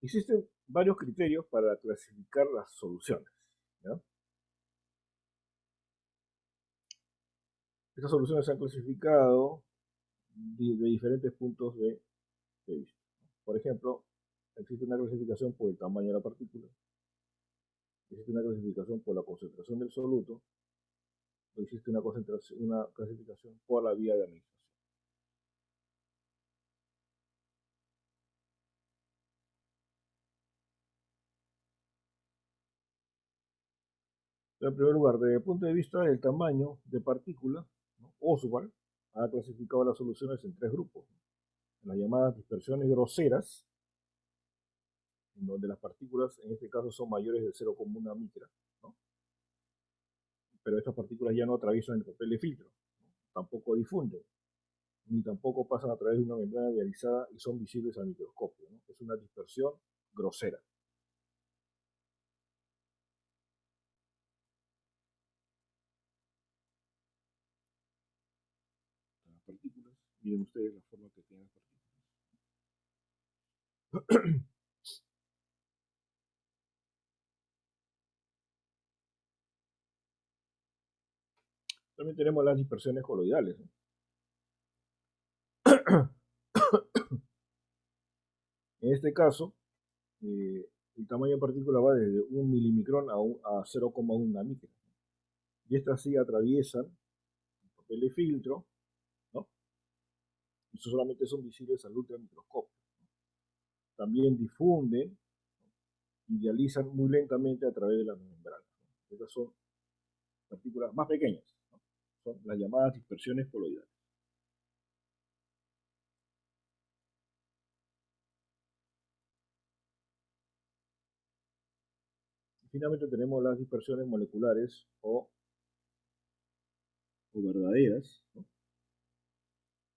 Existen varios criterios para clasificar las soluciones, ¿ya? Estas soluciones se han clasificado de diferentes puntos de vista. Por ejemplo, existe una clasificación por el tamaño de la partícula, existe una clasificación por la concentración del soluto, o existe una clasificación por la vía de administración. En primer lugar, desde el punto de vista del tamaño de partícula, ¿no?, Oswald ha clasificado las soluciones en tres grupos: en las llamadas dispersiones groseras, en donde las partículas en este caso son mayores de 0,1 micra, ¿no?, pero estas partículas ya no atraviesan el papel de filtro, ¿no?, tampoco difunden, ni tampoco pasan a través de una membrana dializada y son visibles al microscopio, ¿no? Es una dispersión grosera. Las partículas, miren ustedes la forma que tienen las partículas. También tenemos las dispersiones coloidales, ¿no? En este caso, el tamaño de partícula va desde 1 milimicrón a 0,1 micra. Y estas sí atraviesan el papel de filtro, ¿no?, y solamente son visibles al ultramicroscopio. También difunden y dializan muy lentamente a través de las membranas. Estas son partículas más pequeñas, ¿no?, son las llamadas dispersiones coloidales. Finalmente tenemos las dispersiones moleculares o verdaderas, ¿no?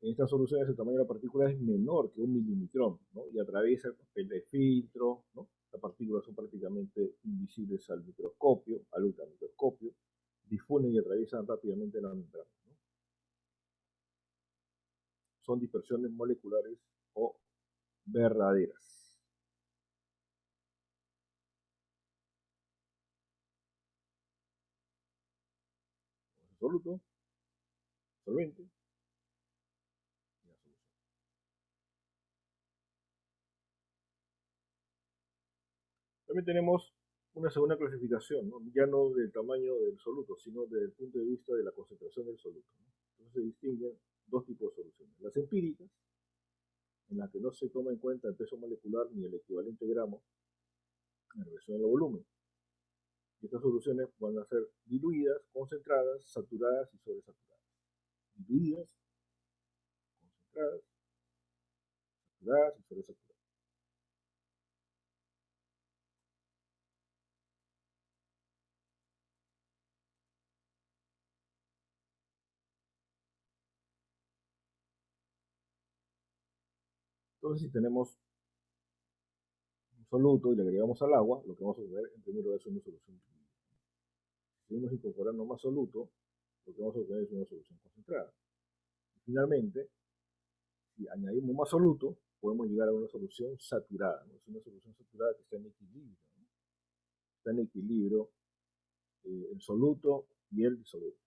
En estas soluciones el tamaño de la partícula es menor que 1 milimicrón, ¿no?, y atraviesa el papel de filtro, ¿no? Las partículas son prácticamente invisibles al microscopio, al ultramicroscopio, difunden y atraviesan rápidamente la membrana, ¿no? Son dispersiones moleculares o verdaderas. soluto, solvente y la solución. También tenemos una segunda clasificación, ¿no? Ya no del tamaño del soluto, sino desde el punto de vista de la concentración del soluto, ¿no? Entonces se distinguen dos tipos de soluciones. Las empíricas, en las que no se toma en cuenta el peso molecular ni el equivalente gramo en relación al volumen. Y estas soluciones van a ser diluidas, concentradas, saturadas y sobresaturadas. Diluidas, concentradas, saturadas y sobresaturadas. Entonces, si tenemos un soluto y le agregamos al agua, lo que vamos a obtener en primer lugar es una solución diluida. Si seguimos incorporando más soluto, lo que vamos a obtener es una solución concentrada. Y finalmente, si añadimos más soluto, podemos llegar a una solución saturada, ¿no? Es una solución saturada que está en equilibrio, ¿no? Está en equilibrio el soluto y el disoluto.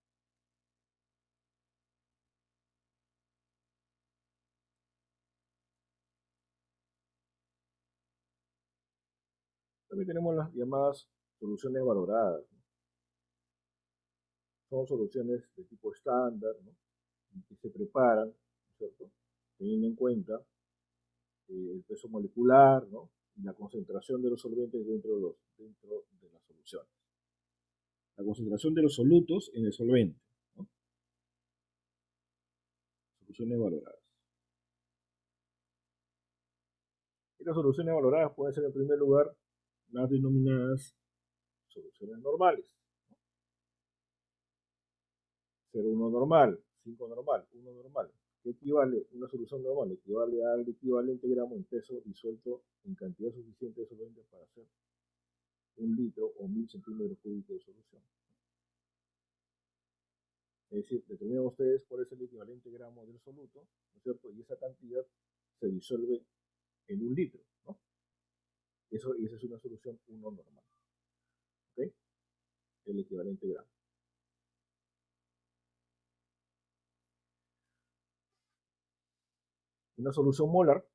También tenemos las llamadas soluciones valoradas, ¿no? Son soluciones de tipo estándar, ¿no? Que se preparan, ¿no es cierto?, teniendo en cuenta el peso molecular, ¿no?, y la concentración de los solventes dentro de las soluciones. La concentración de los solutos en el solvente, ¿no? Soluciones valoradas. Estas soluciones valoradas pueden ser en primer lugar las denominadas soluciones normales. 0,1 normal, 5 normal, 1 normal. ¿Qué equivale? Una solución normal equivale al equivalente gramo en peso disuelto en cantidad suficiente de solvente para hacer 1 litro o 1000 centímetros cúbicos de solución. Es decir, determinan ustedes cuál es el equivalente gramo del soluto, ¿no es cierto? Y esa cantidad se disuelve en 1 litro, ¿no? Y esa es una solución 1 normal. ¿Ok? El equivalente gramo. Una solución molar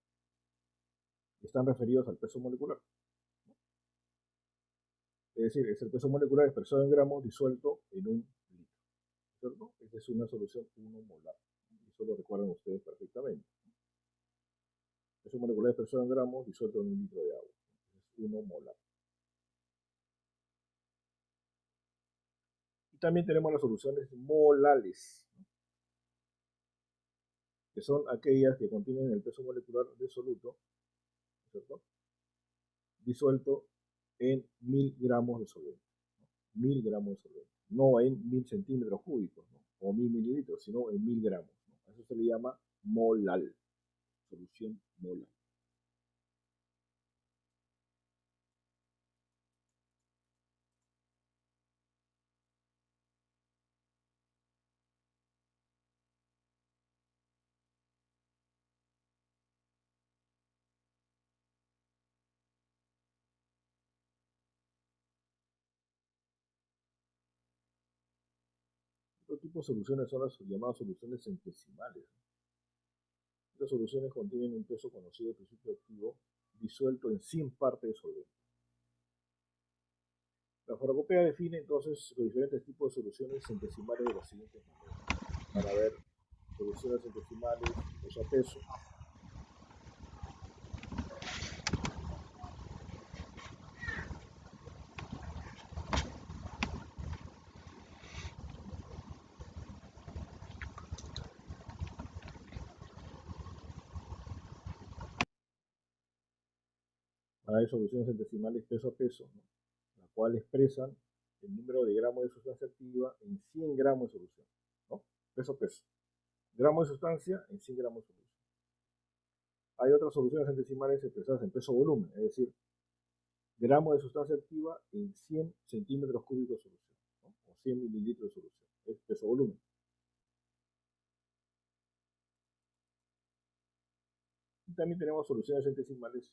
están referidos al peso molecular. Es decir, es el peso molecular expresado en gramos disuelto en 1 litro, ¿cierto? Esta es una solución 1 molar. Eso lo recuerdan ustedes perfectamente. Peso molecular expresado en gramos disuelto en 1 litro de agua. Es 1 molar. Y también tenemos las soluciones molales, ¿no?, que son aquellas que contienen el peso molecular de soluto, ¿cierto?, disuelto en 1000 gramos de solvente, ¿no? 1000 gramos de solvente, no en 1000 centímetros cúbicos, ¿no?, o 1000 mililitros, sino en 1000 gramos, ¿no? A eso se le llama molal, solución molal. Otro tipo de soluciones son las llamadas soluciones centesimales. Estas soluciones contienen un peso conocido de principio activo disuelto en 100 partes de solvente. La farmacopea define entonces los diferentes tipos de soluciones centesimales de las siguientes maneras. Para ver soluciones centesimales, peso a peso. Hay soluciones centesimales peso a peso, ¿no?, la cual expresan el número de gramos de sustancia activa en 100 gramos de solución, ¿no? Peso a peso. Gramos de sustancia en 100 gramos de solución. Hay otras soluciones centesimales expresadas en peso volumen, es decir, gramos de sustancia activa en 100 centímetros cúbicos de solución, ¿no?, o 100 mililitros de solución. Es peso volumen. Y también tenemos soluciones centesimales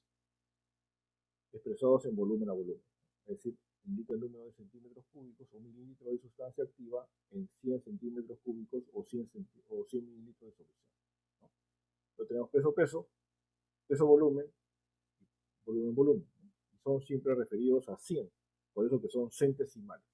expresados en volumen a volumen, es decir, indica el número de centímetros cúbicos o mililitros de sustancia activa en 100 centímetros cúbicos o 100 mililitros de solución, ¿no? Entonces tenemos peso, volumen, volumen. Y son siempre referidos a 100, por eso que son centesimales.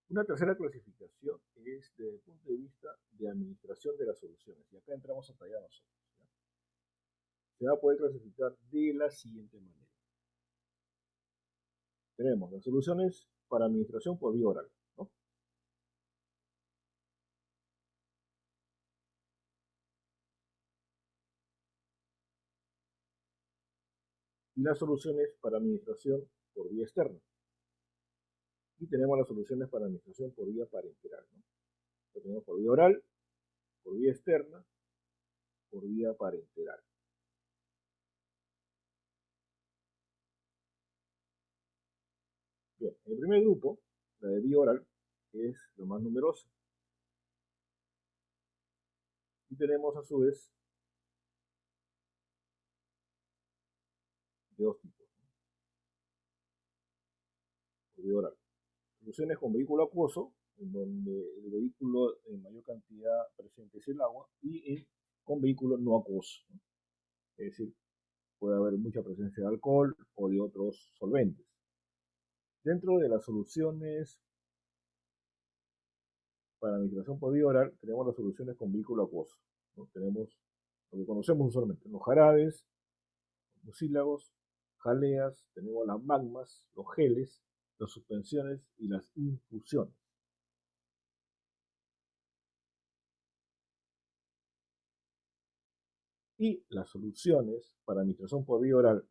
Una tercera clasificación es desde el punto de vista de administración de las soluciones. Y acá entramos hasta allá nosotros, ¿ya? Se va a poder clasificar de la siguiente manera. Tenemos las soluciones para administración por vía oral, ¿no? Y las soluciones para administración por vía externa. Y tenemos las soluciones para administración por vía parenteral, ¿no? Lo tenemos por vía oral, por vía externa, por vía parenteral. Bien, el primer grupo, la de vía oral, es lo más numeroso. Y tenemos a su vez de dos tipos, ¿no? Por vía oral. Soluciones con vehículo acuoso, en donde el vehículo en mayor cantidad presente es el agua, y con vehículo no acuoso, ¿no? Es decir, puede haber mucha presencia de alcohol o de otros solventes. Dentro de las soluciones para administración por vía oral, tenemos las soluciones con vehículo acuoso, ¿no? Tenemos lo que conocemos usualmente, los jarabes, los mucílagos, jaleas, tenemos las magmas, los geles, las suspensiones y las infusiones. Y las soluciones para administración por vía oral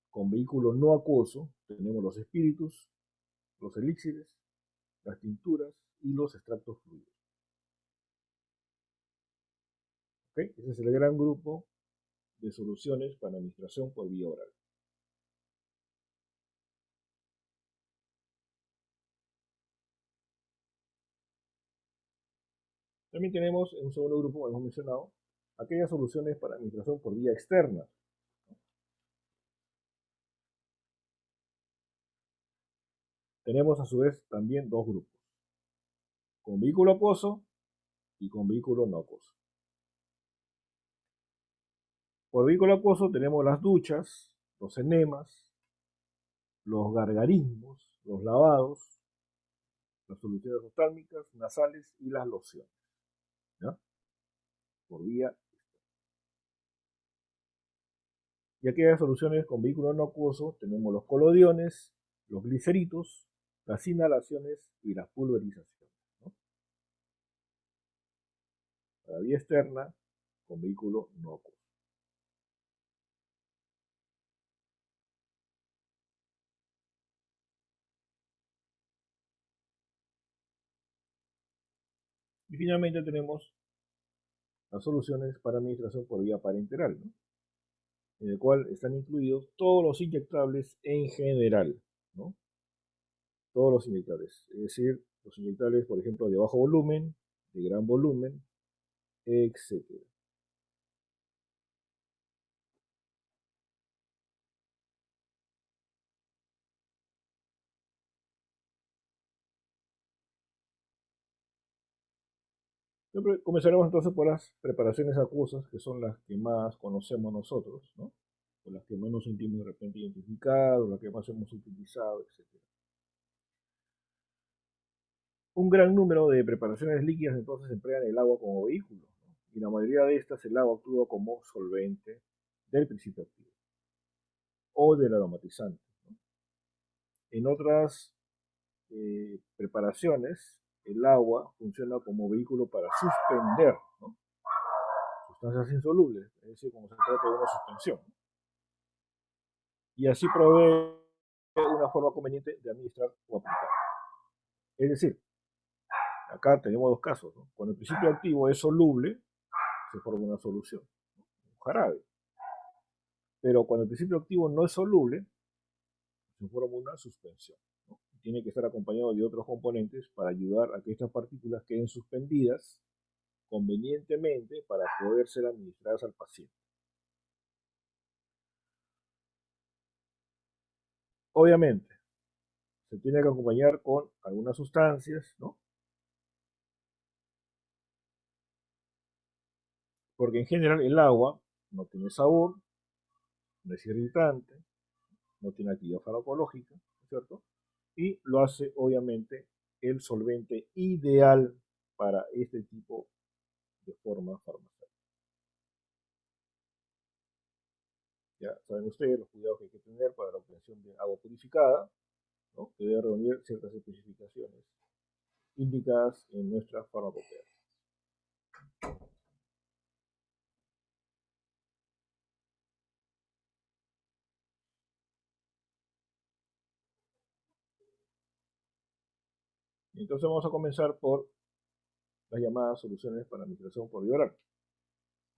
con vehículo no acuoso, tenemos los espíritus, los elixires, las tinturas y los extractos fluidos. ¿Okay? Ese es el gran grupo de soluciones para administración por vía oral. También tenemos en un segundo grupo, como hemos mencionado, aquellas soluciones para administración por vía externa. Tenemos a su vez también dos grupos, con vehículo acuoso y con vehículo no acuoso. Por vehículo acuoso tenemos las duchas, los enemas, los gargarismos, los lavados, las soluciones oftálmicas, nasales y las lociones, ¿ya? Por vía externa. Y aquellas soluciones con vehículo no acuoso tenemos los colodiones, los gliceritos, las inhalaciones y las pulverizaciones, ¿no? Para vía externa con vehículo no acuoso. Y finalmente tenemos las soluciones para administración por vía parenteral, ¿no? En el cual están incluidos todos los inyectables en general, ¿no? Todos los inyectables, es decir, los inyectables, por ejemplo, de bajo volumen, de gran volumen, etc. Comenzaremos entonces por las preparaciones acuosas, que son las que más conocemos nosotros, ¿no? O las que más nos sentimos de repente identificados, las que más hemos utilizado, etc. Un gran número de preparaciones líquidas entonces emplean el agua como vehículo, ¿no? Y la mayoría de estas el agua actúa como solvente del principio activo o del aromatizante, ¿no? En otras preparaciones, el agua funciona como vehículo para suspender, ¿no? Sustancias insolubles, es decir, como se trata de una suspensión, ¿no? Y así provee una forma conveniente de administrar o aplicar. Es decir, acá tenemos dos casos, ¿no? Cuando el principio activo es soluble, se forma una solución, ¿no? Un jarabe. Pero cuando el principio activo no es soluble, se forma una suspensión, ¿no? Tiene que estar acompañado de otros componentes para ayudar a que estas partículas queden suspendidas convenientemente para poder ser administradas al paciente. Obviamente, se tiene que acompañar con algunas sustancias, ¿no? Porque en general el agua no tiene sabor, no es irritante, no tiene actividad farmacológica, ¿no es cierto? Y lo hace obviamente el solvente ideal para este tipo de forma farmacéutica. Ya saben ustedes los cuidados que hay que tener para la obtención de agua purificada, ¿no? Que debe reunir ciertas especificaciones indicadas en nuestra farmacopea. Entonces vamos a comenzar por las llamadas soluciones para administración por vía oral,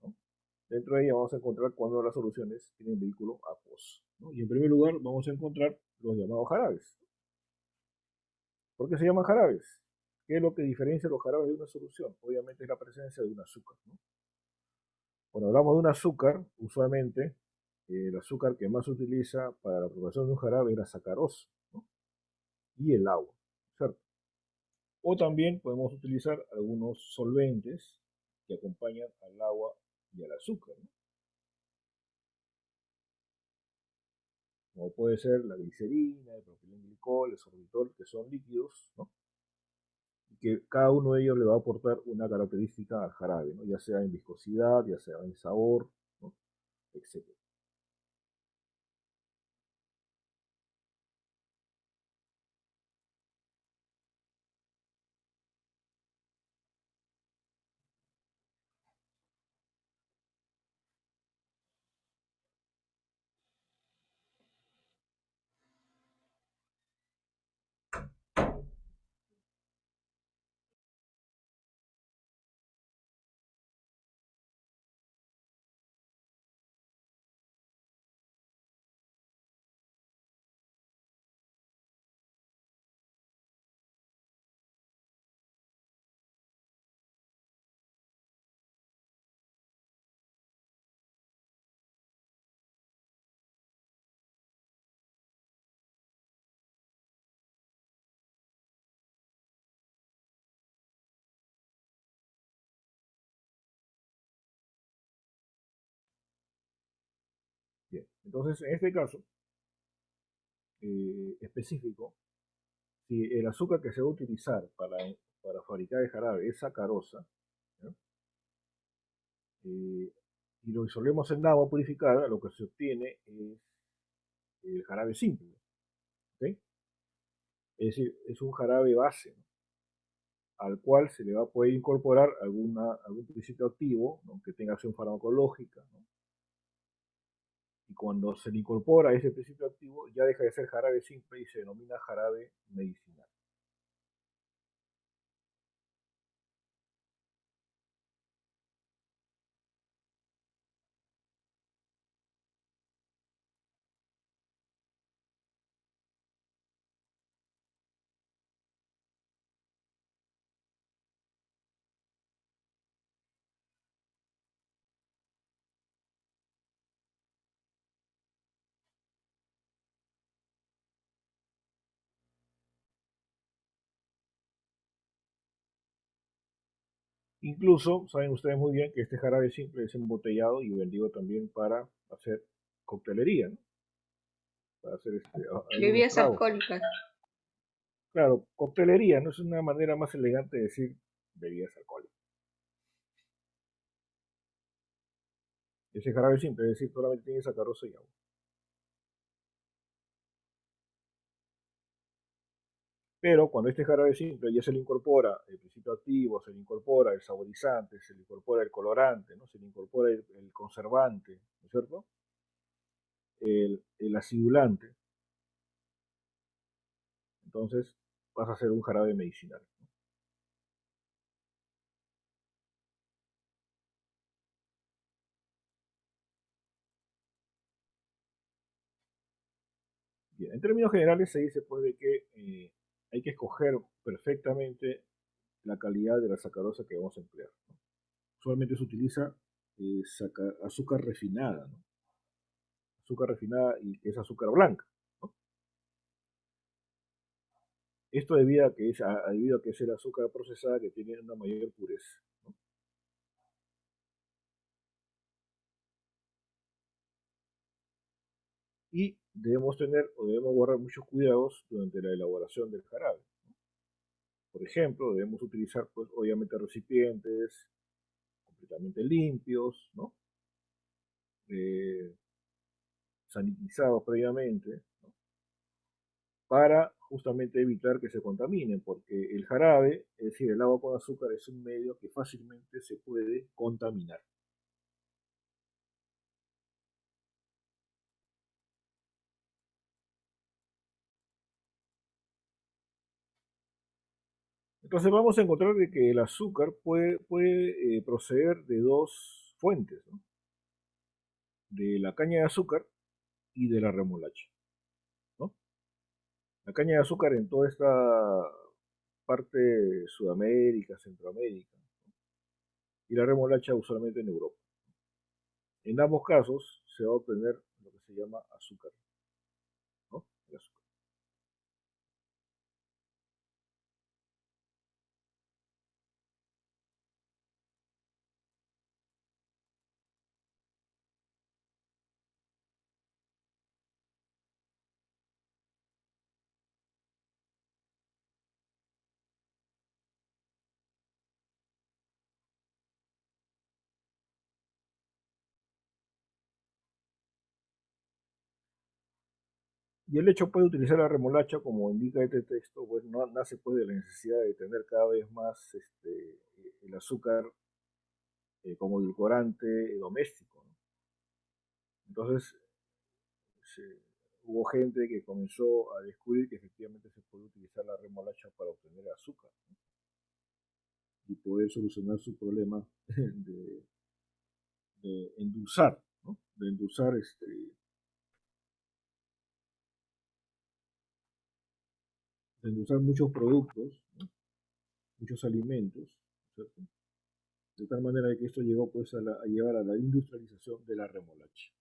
¿no? Dentro de ellas vamos a encontrar cuando las soluciones tienen vehículo acuoso, ¿no? Y en primer lugar vamos a encontrar los llamados jarabes. ¿Por qué se llaman jarabes? ¿Qué es lo que diferencia los jarabes de una solución? Obviamente es la presencia de un azúcar, ¿no? Cuando hablamos de un azúcar, usualmente el azúcar que más se utiliza para la preparación de un jarabe es la sacarosa, ¿no? Y el agua, ¿cierto? O también podemos utilizar algunos solventes que acompañan al agua y al azúcar, ¿no? Como puede ser la glicerina, el propilenglicol, el sorbitol, que son líquidos, ¿no? Y que cada uno de ellos le va a aportar una característica al jarabe, ¿no? Ya sea en viscosidad, ya sea en sabor, ¿no? Etc. Bien, entonces en este caso específico, si el azúcar que se va a utilizar para fabricar el jarabe es sacarosa, ¿no? Y lo disolvemos en agua purificada, lo que se obtiene es el jarabe simple, ¿ok? Es decir, es un jarabe base, ¿no? Al cual se le va a poder incorporar algún principio activo, ¿no? Que tenga acción farmacológica, ¿no? Y cuando se le incorpora ese principio activo, ya deja de ser jarabe simple y se denomina jarabe medicinal. Incluso, saben ustedes muy bien que este jarabe simple es embotellado y vendido también para hacer coctelería, ¿no? Para hacer algunos Bebidas tragos. alcohólicas. Claro, coctelería, ¿no? Es una manera más elegante de decir bebidas alcohólicas. Ese jarabe simple, es decir, solamente tiene sacarosa y agua. Pero cuando este jarabe simple ya se le incorpora el principio activo, se le incorpora el saborizante, se le incorpora el colorante, ¿no? Se le incorpora el conservante, ¿no es cierto? El acidulante, entonces pasa a ser un jarabe medicinal. Bien, en términos generales se dice pues de que hay que escoger perfectamente la calidad de la sacarosa que vamos a emplear, ¿no? usualmente se utiliza azúcar refinada, ¿no? Azúcar refinada y que es azúcar blanca, ¿no? Esto debido a que es el azúcar procesada que tiene una mayor pureza, ¿no? Y debemos guardar muchos cuidados durante la elaboración del jarabe. Por ejemplo, debemos utilizar, pues, obviamente, recipientes completamente limpios, ¿no? Sanitizados previamente, ¿no? Para justamente evitar que se contaminen, porque el jarabe, es decir, el agua con azúcar, es un medio que fácilmente se puede contaminar. Entonces vamos a encontrar de que el azúcar puede proceder de dos fuentes, ¿no? De la caña de azúcar y de la remolacha, ¿no? La caña de azúcar en toda esta parte de Sudamérica, Centroamérica, ¿no? Y la remolacha usualmente en Europa. En ambos casos se va a obtener lo que se llama azúcar, ¿no? El azúcar. Y el hecho puede utilizar la remolacha, como indica este texto, pues no nace pues de la necesidad de tener cada vez más el azúcar como edulcorante doméstico, ¿no? Entonces hubo gente que comenzó a descubrir que efectivamente se puede utilizar la remolacha para obtener azúcar, ¿no? Y poder solucionar su problema de endulzar, ¿no? De endulzar muchos productos, ¿no? Muchos alimentos, ¿cierto? De tal manera que esto llegó pues a llevar a la industrialización de la remolacha.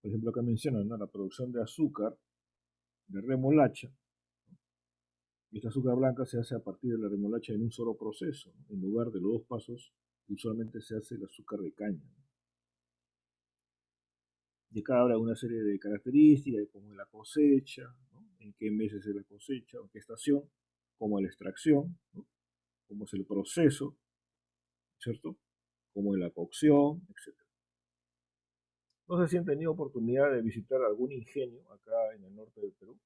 Por ejemplo, acá mencionan, ¿no?, la producción de azúcar de remolacha. Y esta azúcar blanca se hace a partir de la remolacha en un solo proceso, ¿no? En lugar de los dos pasos, usualmente se hace el azúcar de caña, ¿no? Y acá habla de una serie de características, como la cosecha, ¿no? En qué meses es la cosecha, en qué estación, como la extracción, ¿no? Cómo es el proceso, ¿cierto? Como es la cocción, etc. No sé si han tenido oportunidad de visitar algún ingenio acá en el norte del Perú.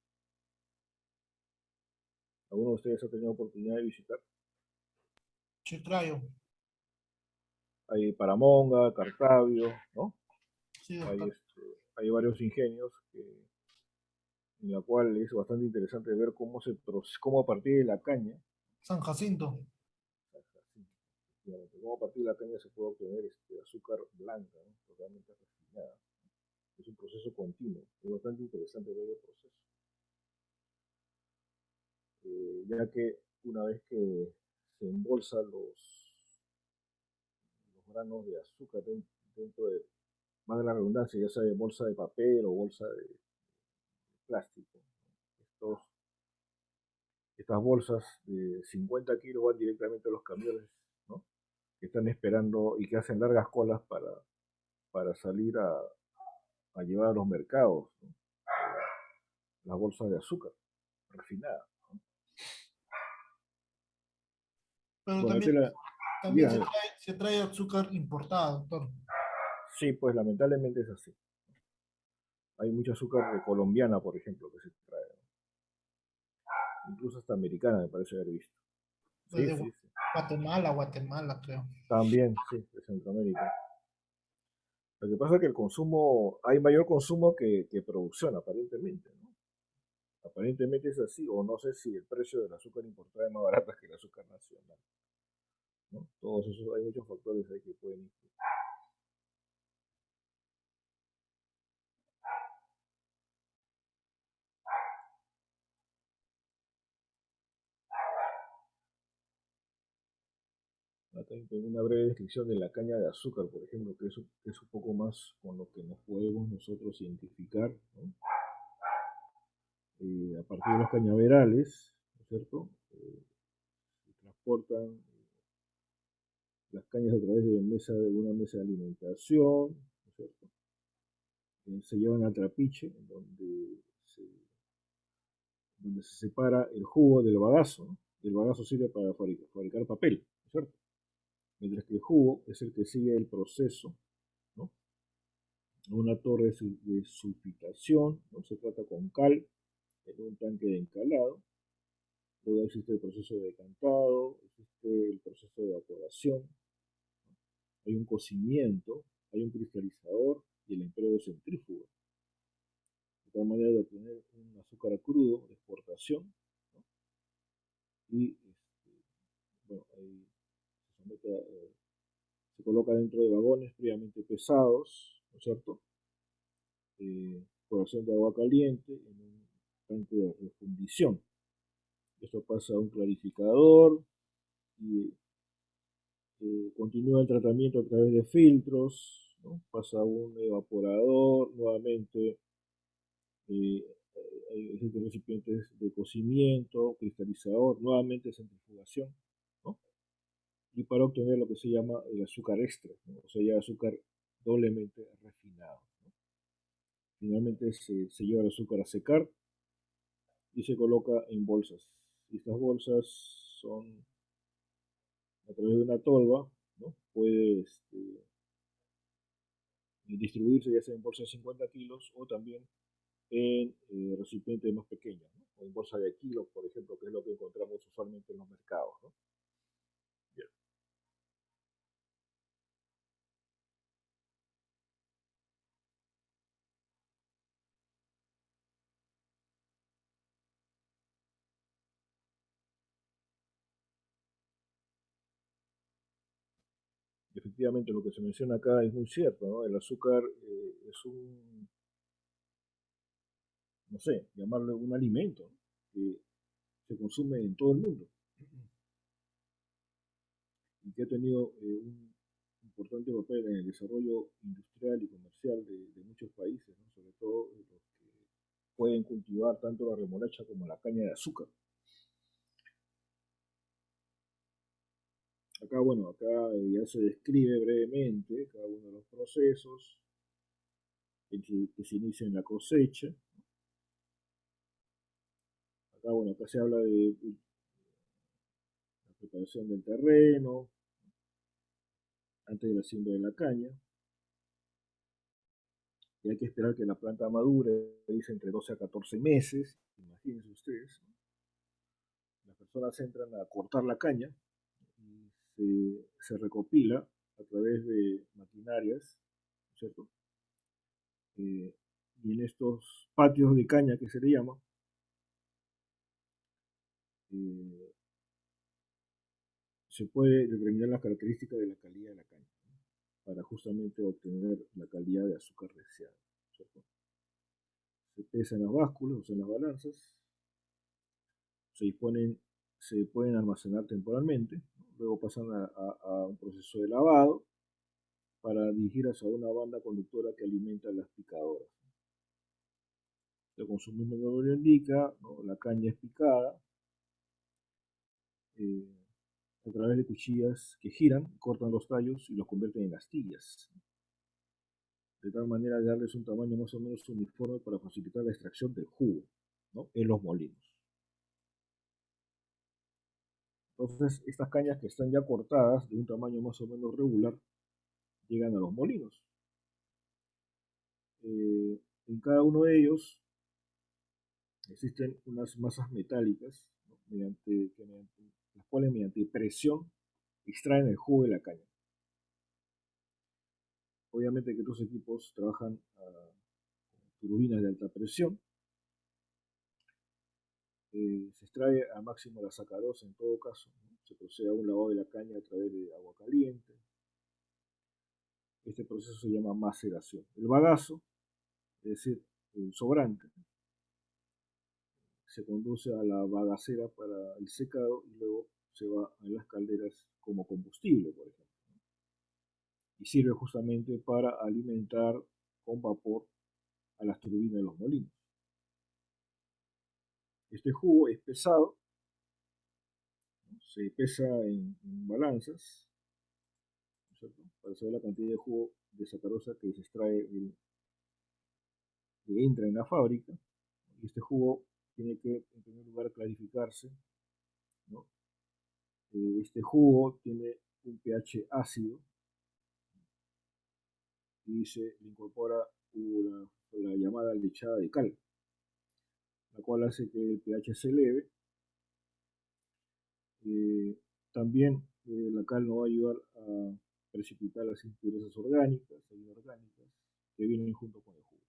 ¿Alguno de ustedes ha tenido oportunidad de visitar? Chiclayo. Hay Paramonga, Cartavio, ¿no? Sí, Hay varios ingenios en la cual es bastante interesante ver cómo a partir de la caña, San Jacinto. cómo a partir de la caña se puede obtener azúcar blanca, ¿no? Totalmente refinada. Es un proceso continuo, es bastante interesante ver el proceso. Ya que una vez que se embolsan los granos de azúcar dentro de, más de la redundancia, ya sea de bolsa de papel o bolsa de plástico, estas bolsas de 50 kilos van directamente a los camiones, ¿no?, que están esperando y que hacen largas colas para salir a llevar a los mercados, ¿no?, las bolsas de azúcar refinada, ¿no? Pero Bueno, también dígame. se trae azúcar importado, doctor. Sí, pues lamentablemente es así. Hay mucha azúcar colombiana, por ejemplo, que se trae, ¿no? Incluso hasta americana, me parece haber visto. Pues Sí, de sí, sí. Guatemala, creo. También, sí, de Centroamérica. Lo que pasa es que hay mayor consumo que producción, aparentemente, ¿no? Aparentemente es así, o no sé si el precio del azúcar importada es más barato que el azúcar nacional, ¿no? Todos esos, hay muchos factores ahí que pueden influir. Acá tengo una breve descripción de la caña de azúcar, por ejemplo, que es un poco más con lo que nos podemos nosotros identificar, ¿no? A partir de los cañaverales, ¿no es cierto? Se transportan las cañas a través de una mesa de alimentación, ¿no es cierto? Se llevan al trapiche, donde se separa el jugo del bagazo, ¿no? El bagazo sirve para fabricar papel, ¿no es cierto? Mientras que el jugo es el que sigue el proceso, ¿no? Una torre de sulfitación, ¿no? Se trata con cal en un tanque de encalado. Luego existe el proceso de decantado, existe el proceso de evaporación, ¿no? Hay un cocimiento, hay un cristalizador y el empleo de centrífuga. De tal manera de obtener un azúcar crudo de exportación, ¿no? Y bueno, ahí se coloca dentro de vagones previamente pesados, ¿no es cierto? Por acción de agua caliente en un tanque de refundición. Esto pasa a un clarificador y continúa el tratamiento a través de filtros, ¿no? Pasa a un evaporador, nuevamente existen recipientes de cocimiento, cristalizador, nuevamente centrifugación, ¿no? Y para obtener lo que se llama el azúcar extra, ¿no? O sea, ya azúcar doblemente refinado, ¿no? Finalmente se lleva el azúcar a secar y se coloca en bolsas. Y estas bolsas son a través de una tolva, ¿no? Puede distribuirse ya sea en bolsas de 50 kilos o también en recipientes más pequeños, ¿no? O en bolsas de kilos, por ejemplo, que es lo que encontramos usualmente en los mercados, ¿no? Bien. Efectivamente, lo que se menciona acá es muy cierto, ¿no? El azúcar es no sé, llamarlo un alimento, ¿no? Que se consume en todo el mundo y que ha tenido un importante papel en el desarrollo industrial y comercial de muchos países, ¿no? Sobre todo los que pueden cultivar tanto la remolacha como la caña de azúcar. Acá, bueno, acá ya se describe brevemente cada uno de los procesos que se inicia en la cosecha. Acá, bueno, acá se habla de la preparación del terreno, antes de la siembra de la caña. Y hay que esperar que la planta madure, dice entre 12 a 14 meses. Imagínense ustedes, ¿no? Las personas entran a cortar la caña y se recopila a través de maquinarias, ¿cierto? Y en estos patios de caña que se le llama, se puede determinar las características de la calidad de la caña, ¿no? Para justamente obtener la calidad de azúcar deseada, ¿cierto? Se pesan las básculas, o sea, las balanzas, se pueden almacenar temporalmente, ¿no? Luego pasan a un proceso de lavado para dirigir hacia una banda conductora que alimenta las picadoras. Como su mismo nombre lo indica, ¿no? La caña es picada a través de cuchillas que giran, cortan los tallos y los convierten en astillas, de tal manera de darles un tamaño más o menos uniforme para facilitar la extracción del jugo, ¿no? En los molinos. Entonces, estas cañas que están ya cortadas de un tamaño más o menos regular llegan a los molinos. En cada uno de ellos existen unas masas metálicas, ¿no? mediante las cuales mediante presión extraen el jugo de la caña. Obviamente que estos equipos trabajan a turbinas de alta presión. Se extrae al máximo la sacarosa en todo caso, ¿no? Se procede a un lavado de la caña a través de agua caliente. Este proceso se llama maceración. El bagazo, es decir, el sobrante, se conduce a la bagacera para el secado y luego se va a las calderas como combustible, por ejemplo, ¿no? Y sirve justamente para alimentar con vapor a las turbinas de los molinos. Este jugo es pesado, ¿no? Se pesa en balanzas, ¿no es cierto?, para saber la cantidad de jugo de sacarosa que se extrae, que entra en la fábrica. Y este jugo tiene que, en primer lugar, clarificarse, ¿no? Este jugo tiene un pH ácido y se le incorpora la llamada lechada de cal, la cual hace que el pH se eleve. También la cal nos va a ayudar a precipitar las impurezas orgánicas e inorgánicas que vienen junto con el jugo.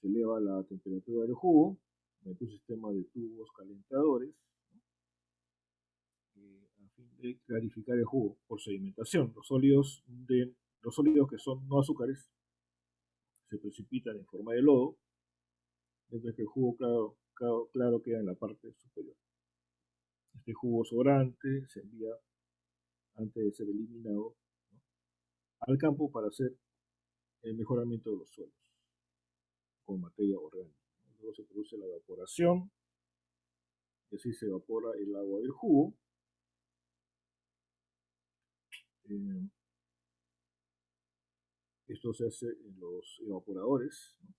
Se eleva la temperatura del jugo mediante un sistema de tubos calentadores, ¿no?, a fin de clarificar el jugo por sedimentación. Los sólidos que son no azúcares se precipitan en forma de lodo, mientras que el jugo claro queda en la parte superior. Este jugo sobrante se envía antes de ser eliminado, ¿no?, al campo para hacer el mejoramiento de los suelos con materia orgánica. Luego se produce la evaporación, y así se evapora el agua del jugo. Esto se hace en los evaporadores, ¿no?,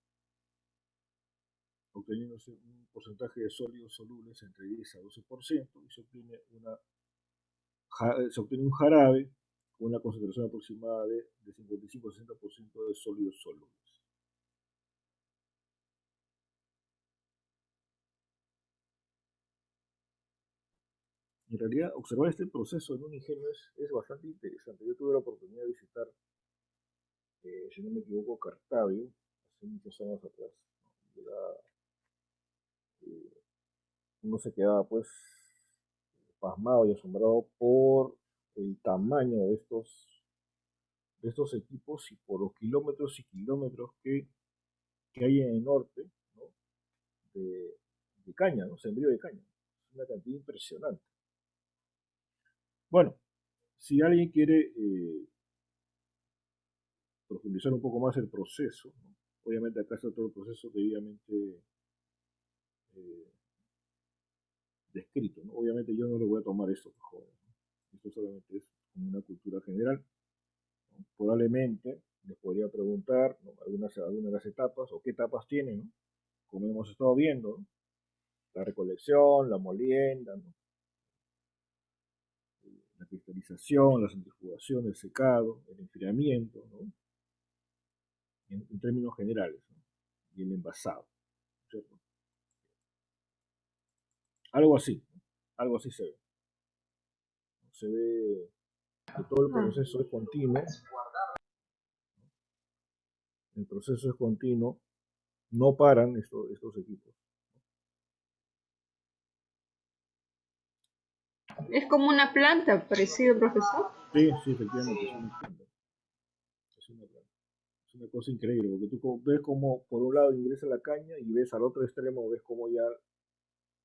obteniéndose un porcentaje de sólidos solubles entre 10 a 12%, y se obtiene un jarabe con una concentración aproximada de 55 a 60% de sólidos solubles. En realidad, observar este proceso en un ingenio es bastante interesante. Yo tuve la oportunidad de visitar, si no me equivoco, Cartavio, hace muchos años atrás, ¿no? Uno se quedaba pues pasmado y asombrado por el tamaño de estos equipos y por los kilómetros y kilómetros que hay en el norte, ¿no?, de caña, ¿no?, sembrío de caña. Es una cantidad impresionante. Bueno, si alguien quiere profundizar un poco más el proceso, ¿no?, obviamente acá está todo el proceso debidamente descrito, ¿no? Obviamente yo no le voy a tomar esto, joder, ¿no? Esto solamente es como una cultura general, ¿no? Probablemente les podría preguntar, ¿no?, algunas de las etapas, o qué etapas tienen, ¿no?, como hemos estado viendo, ¿no?, la recolección, la molienda, ¿no?, la cristalización, la centrifugación, el secado, el enfriamiento, ¿no?, en términos generales, ¿no?, y el envasado, ¿cierto? Algo así, ¿no?, algo así se ve. Se ve que todo el proceso es continuo, el proceso es continuo, no paran estos equipos. Es como una planta, parecido, profesor. Sí, sí, efectivamente, es una planta. Es una planta. Es una cosa increíble, porque tú ves como por un lado ingresa la caña y ves al otro extremo, ves como ya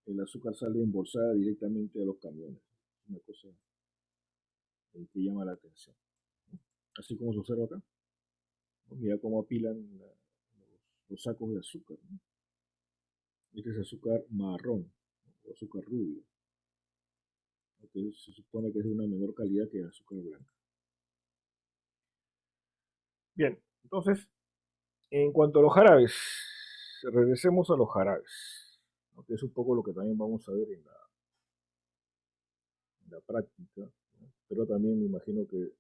el azúcar sale embolsada directamente a los camiones. Es una cosa que llama la atención, ¿no? Así como se observa acá, ¿no? Mira cómo apilan los sacos de azúcar, ¿no? Este es azúcar marrón, ¿no?, o azúcar rubio, ¿no?, que se supone que es de una menor calidad que el azúcar blanca. Bien, entonces, en cuanto a los jarabes, regresemos a los jarabes, ¿no?, que es un poco lo que también vamos a ver en la práctica, ¿no?, pero también me imagino que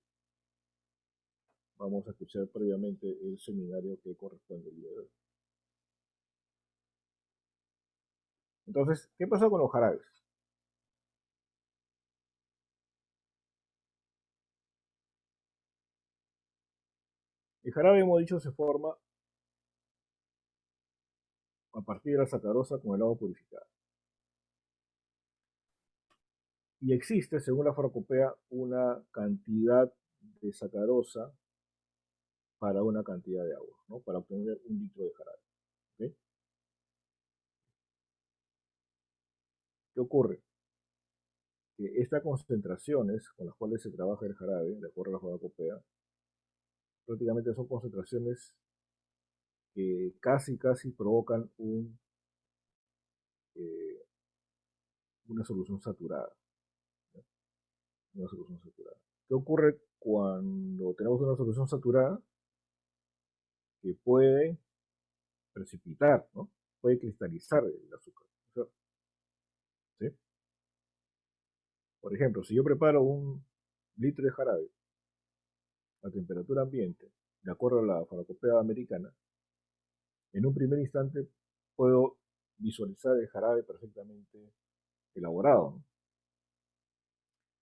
vamos a escuchar previamente el seminario que corresponde el día de hoy. Entonces, ¿qué pasa con los jarabes? El jarabe, hemos dicho, se forma a partir de la sacarosa con el agua purificada. Y existe, según la farmacopea, una cantidad de sacarosa para una cantidad de agua, ¿no?, para obtener 1 litro de jarabe. ¿Okay? ¿Qué ocurre? Que estas concentraciones con las cuales se trabaja el jarabe, de acuerdo a la farmacopea, prácticamente son concentraciones que casi provocan una solución saturada. ¿Ya? Una solución saturada. ¿Qué ocurre cuando tenemos una solución saturada? Que puede precipitar, ¿no? Puede cristalizar el azúcar. ¿Sí? Por ejemplo, si yo preparo un litro de jarabe a temperatura ambiente, de acuerdo a la farmacopea americana, en un primer instante puedo visualizar el jarabe perfectamente elaborado, ¿no?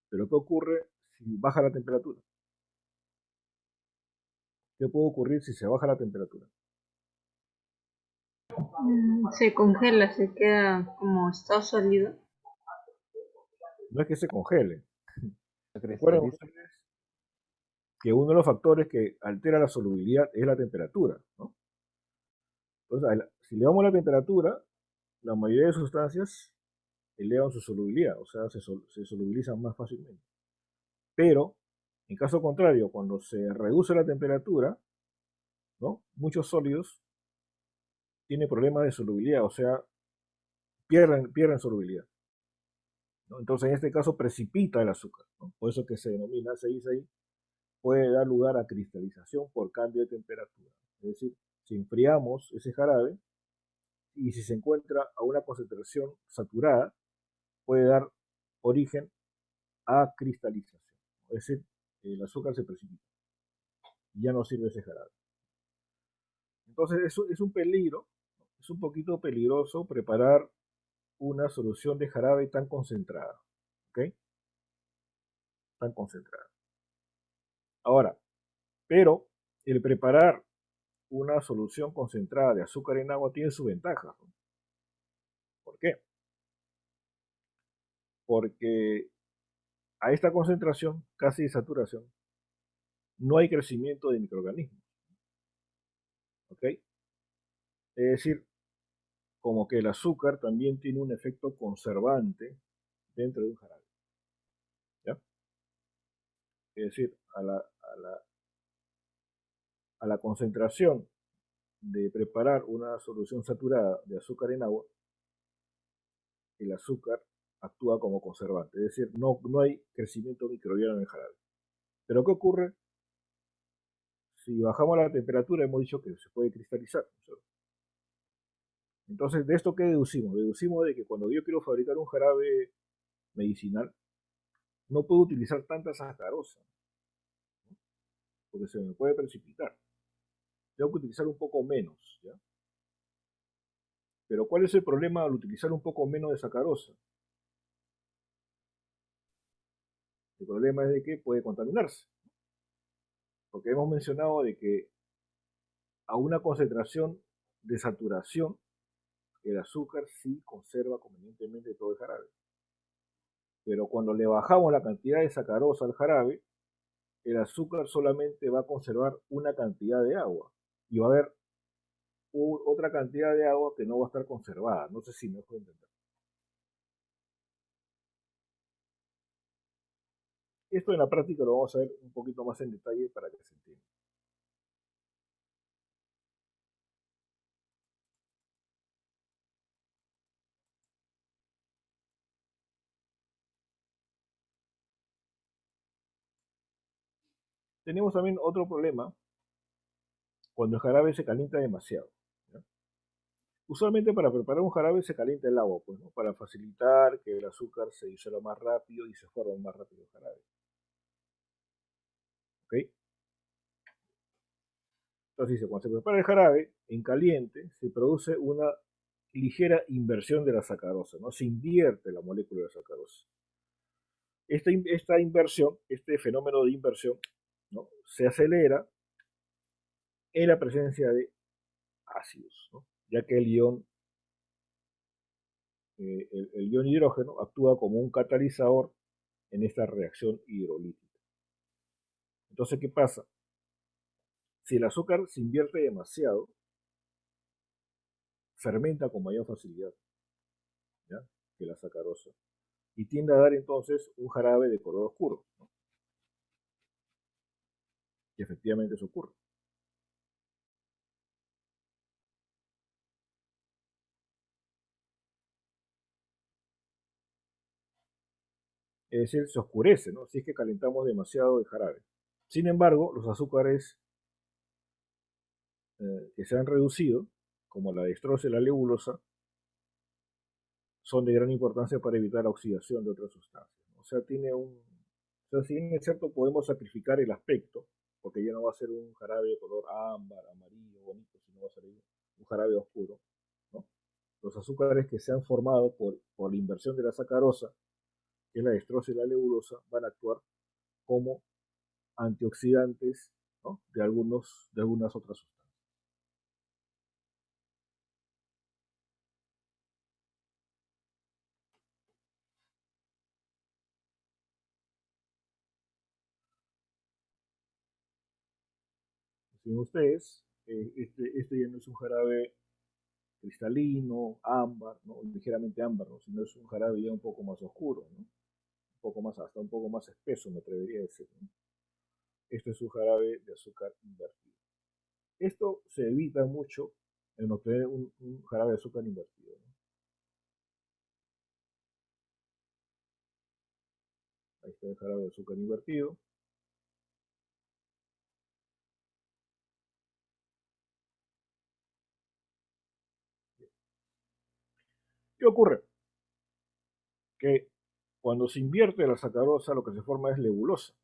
Pero ¿qué ocurre si baja la temperatura? ¿Qué puede ocurrir si se baja la temperatura? Se congela, se queda como estado sólido. No es que se congele. Recuerden ustedes que uno de los factores que altera la solubilidad es la temperatura, ¿no? Entonces, si elevamos la temperatura, la mayoría de sustancias elevan su solubilidad, o sea, se solubilizan más fácilmente. Pero, en caso contrario, cuando se reduce la temperatura, ¿no? Muchos sólidos tienen problemas de solubilidad, o sea, pierden solubilidad, ¿no? Entonces, en este caso, precipita el azúcar, ¿no? Por eso que se denomina, se dice ahí, puede dar lugar a cristalización por cambio de temperatura. Es decir, si enfriamos ese jarabe y si se encuentra a una concentración saturada, puede dar origen a cristalización. Es decir, el azúcar se precipita y ya no sirve ese jarabe. Entonces, eso es un peligro, es un poquito peligroso preparar una solución de jarabe tan concentrada, ¿ok? Tan concentrada. Ahora, pero el preparar una solución concentrada de azúcar en agua tiene su ventaja, ¿no? ¿Por qué? Porque a esta concentración, casi de saturación, no hay crecimiento de microorganismos, ¿ok? Es decir, como que el azúcar también tiene un efecto conservante dentro de un jarabe, ¿ya? Es decir, a la concentración de preparar una solución saturada de azúcar en agua, el azúcar actúa como conservante, es decir, no hay crecimiento microbiano en el jarabe. Pero ¿qué ocurre? Si bajamos la temperatura, hemos dicho que se puede cristalizar, ¿no? Entonces, ¿de esto qué deducimos? Deducimos de que cuando yo quiero fabricar un jarabe medicinal, no puedo utilizar tanta sacarosa, ¿no? Porque se me puede precipitar. Tengo que utilizar un poco menos, ¿ya? Pero ¿cuál es el problema al utilizar un poco menos de sacarosa? El problema es de que puede contaminarse. Porque hemos mencionado de que a una concentración de saturación, el azúcar sí conserva convenientemente todo el jarabe. Pero cuando le bajamos la cantidad de sacarosa al jarabe, el azúcar solamente va a conservar una cantidad de agua. Y va a haber otra cantidad de agua que no va a estar conservada. No sé si me puedo entender. Esto en la práctica lo vamos a ver un poquito más en detalle para que se entienda. Tenemos también otro problema cuando el jarabe se calienta demasiado, ¿ya? Usualmente para preparar un jarabe se calienta el agua, pues, ¿no? Para facilitar que el azúcar se disuelva más rápido y se forme más rápido el jarabe. ¿Ok? Entonces dice, cuando se prepara el jarabe en caliente, se produce una ligera inversión de la sacarosa, ¿no? Se invierte la molécula de la sacarosa. Esta inversión, este fenómeno de inversión, ¿no? Se acelera en la presencia de ácidos, ¿no? Ya que el ion hidrógeno actúa como un catalizador en esta reacción hidrolítica. Entonces, ¿qué pasa? Si el azúcar se invierte demasiado, fermenta con mayor facilidad, ¿ya? que la sacarosa y tiende a dar entonces un jarabe de color oscuro, ¿no? Y efectivamente eso ocurre. Es decir, se oscurece, ¿no? Si es que calentamos demasiado el jarabe. Sin embargo, los azúcares que se han reducido, como la dextrosa y la levulosa, son de gran importancia para evitar la oxidación de otras sustancias, ¿no? O sea, si bien es cierto, podemos sacrificar el aspecto, porque ya no va a ser un jarabe de color ámbar, amarillo, bonito, sino va a ser un jarabe oscuro, ¿no? Los azúcares que se han formado por la inversión de la sacarosa, que es la dextrosa y la levulosa, van a actuar como antioxidantes, ¿no? de algunas otras sustancias. Si ven ustedes, este ya no es un jarabe cristalino, ámbar, ¿no? Ligeramente ámbar, ¿no? Sino es un jarabe ya un poco más oscuro, ¿no? Hasta un poco más espeso, me atrevería a decir, ¿no? Esto es un jarabe de azúcar invertido. Esto se evita mucho en obtener un jarabe de azúcar invertido, ¿no? Ahí está el jarabe de azúcar invertido. ¿Qué ocurre? Que cuando se invierte la sacarosa, lo que se forma es lebulosa.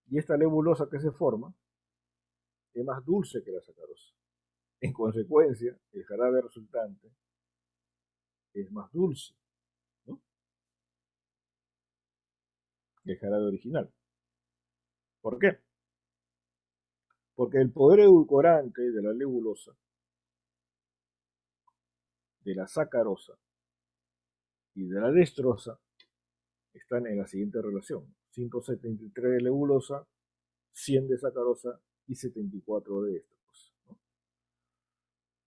Y esta lebulosa que se forma es más dulce que la sacarosa. En consecuencia, el jarabe resultante es más dulce, ¿no? que el jarabe original. ¿Por qué? Porque el poder edulcorante de la lebulosa, de la sacarosa y de la dextrosa están en la siguiente relación: 173 de lebulosa, 100 de sacarosa y 74 de dextrosa, ¿no?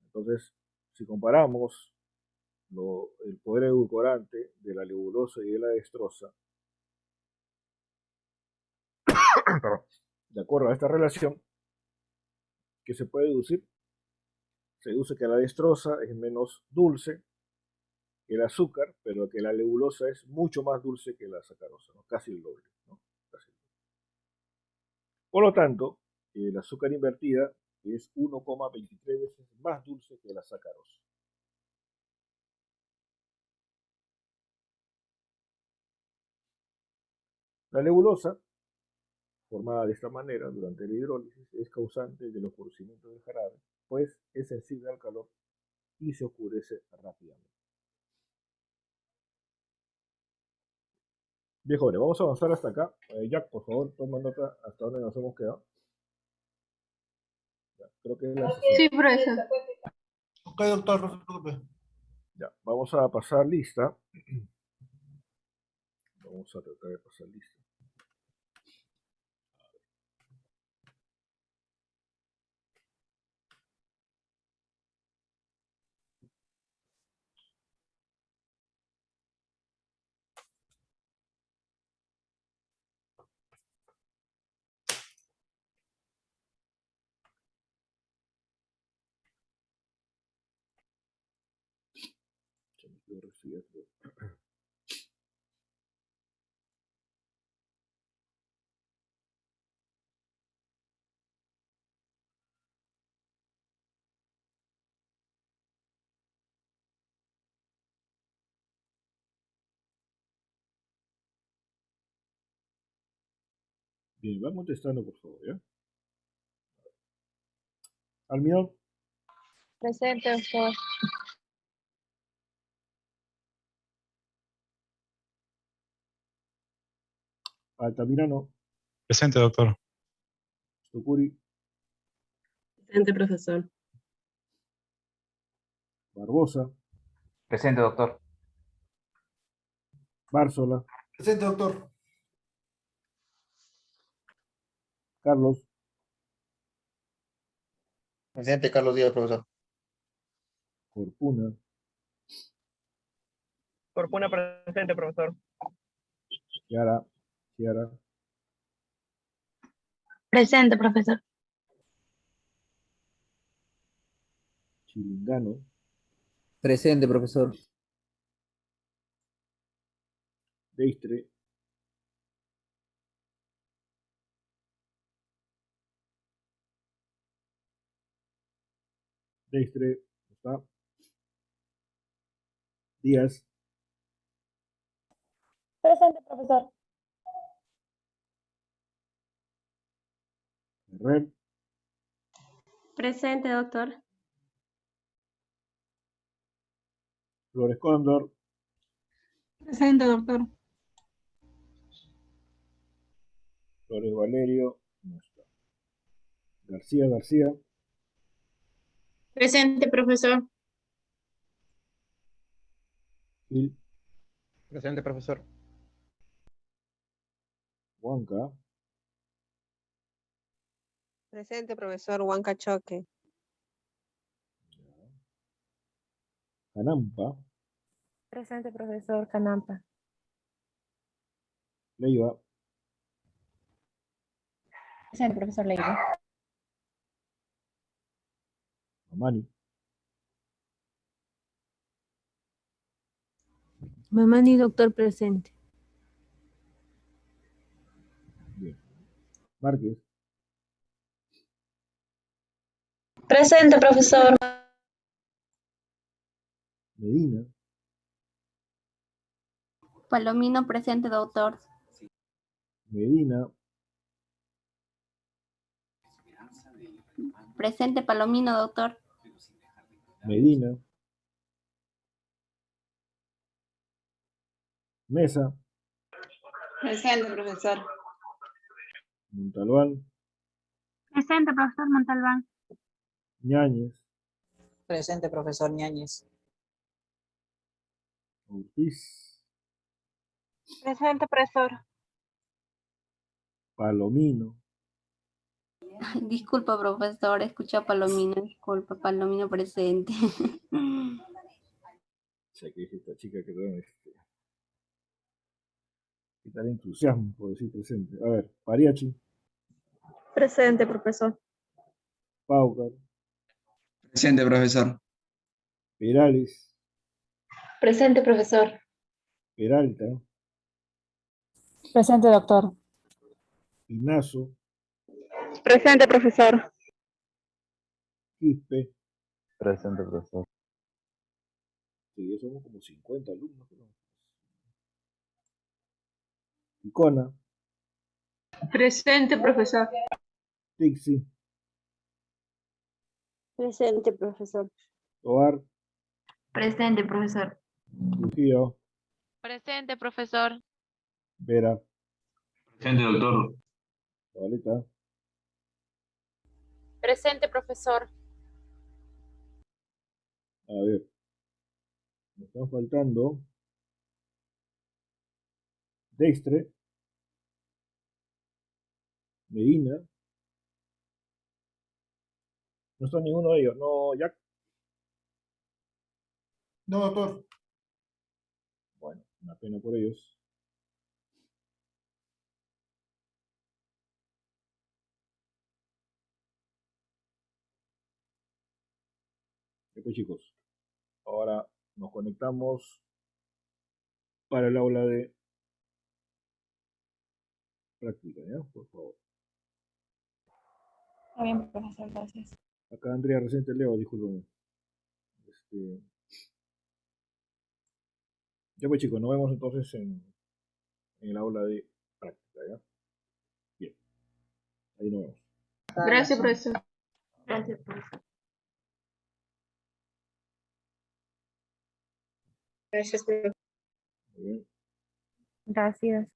Entonces, si comparamos el poder edulcorante de la lebulosa y de la dextrosa, de acuerdo a esta relación, ¿qué se puede deducir? Se deduce que la dextrosa es menos dulce que el azúcar, pero que la lebulosa es mucho más dulce que la sacarosa, ¿no? Casi el doble, ¿no? Casi el doble. Por lo tanto, el azúcar invertida es 1,23 veces más dulce que la sacarosa. La nebulosa, formada de esta manera durante la hidrólisis, es causante del oscurecimiento del jarabe, pues es sensible al calor y se oscurece rápidamente. Bien, jóvenes, vamos a avanzar hasta acá. Jack, por favor, toma nota hasta dónde nos hemos quedado. Ya, creo que es la Sí, profesor. Ok, doctor, no se preocupe. Ya, vamos a pasar lista. Vamos a tratar de pasar lista. Yo recibí esto. Bien, va contestando, por favor, ¿ya? Almirón, Presente, doctor. Altamirano, Presente, doctor. Stokuri, Presente, profesor. Barbosa, Presente, doctor. Bárzola, Presente, doctor. Carlos, Presente, Carlos Díaz, profesor. Corpuna, Corpuna presente, profesor. Ciara. Presente, profesor. Chilingano. Presente, profesor. Deistre. ¿Está? Díaz. Presente, profesor. Ferrer. Presente, doctor. Flores Cóndor. Presente, doctor. Flores Valerio. No está. García. Presente, profesor. Gil. Presente, profesor. Huanca. Presente, profesor Huanca Choque. Canampa. Presente, profesor Canampa. Leiva. Presente, profesor Leiva. Mamani. Mamani, doctor, presente. Bien. Márquez. Presente, profesor. Medina. Palomino, presente, doctor. Medina. Presente, Palomino, doctor. Medina. Mesa. Presente, profesor. Montalbán. Presente, profesor Montalbán. Ñáñez. Presente, profesor Ñáñez. Ortiz. Presente, profesor. Palomino. Disculpa, profesor, escucha a Palomino. Disculpa, Palomino presente. Sé que dije esta chica que dan qué tal entusiasmo por decir presente. A ver, Pariachi. Presente, profesor. Paucar. Presente, profesor. Perales. Presente, profesor. Peralta. Presente, doctor. Pinazo. Presente, profesor. Quispe. Presente, profesor. Sí, ya somos como 50 alumnos. ¿No? Icona. Presente, profesor. Tixi. Presente, profesor. Tobar. Presente, profesor. Trujillo. Presente, profesor. Vera. Presente, doctor. Zabaleta. Presente, profesor. A ver. Me están faltando. Dextre. Medina. No está ninguno de ellos. No, Jack. No, doctor. Bueno, una pena por ellos. Pues chicos, ahora nos conectamos para el aula de práctica, ¿ya? Por favor. Está bien, profesor, gracias. Acá Andrea recién te leo, discúlpame. Ya pues chicos, nos vemos entonces en el aula de práctica, ¿ya? Bien, ahí nos vemos. Gracias, profesor. Gracias, profesor. Gracias, profesor. Muy bien. Gracias.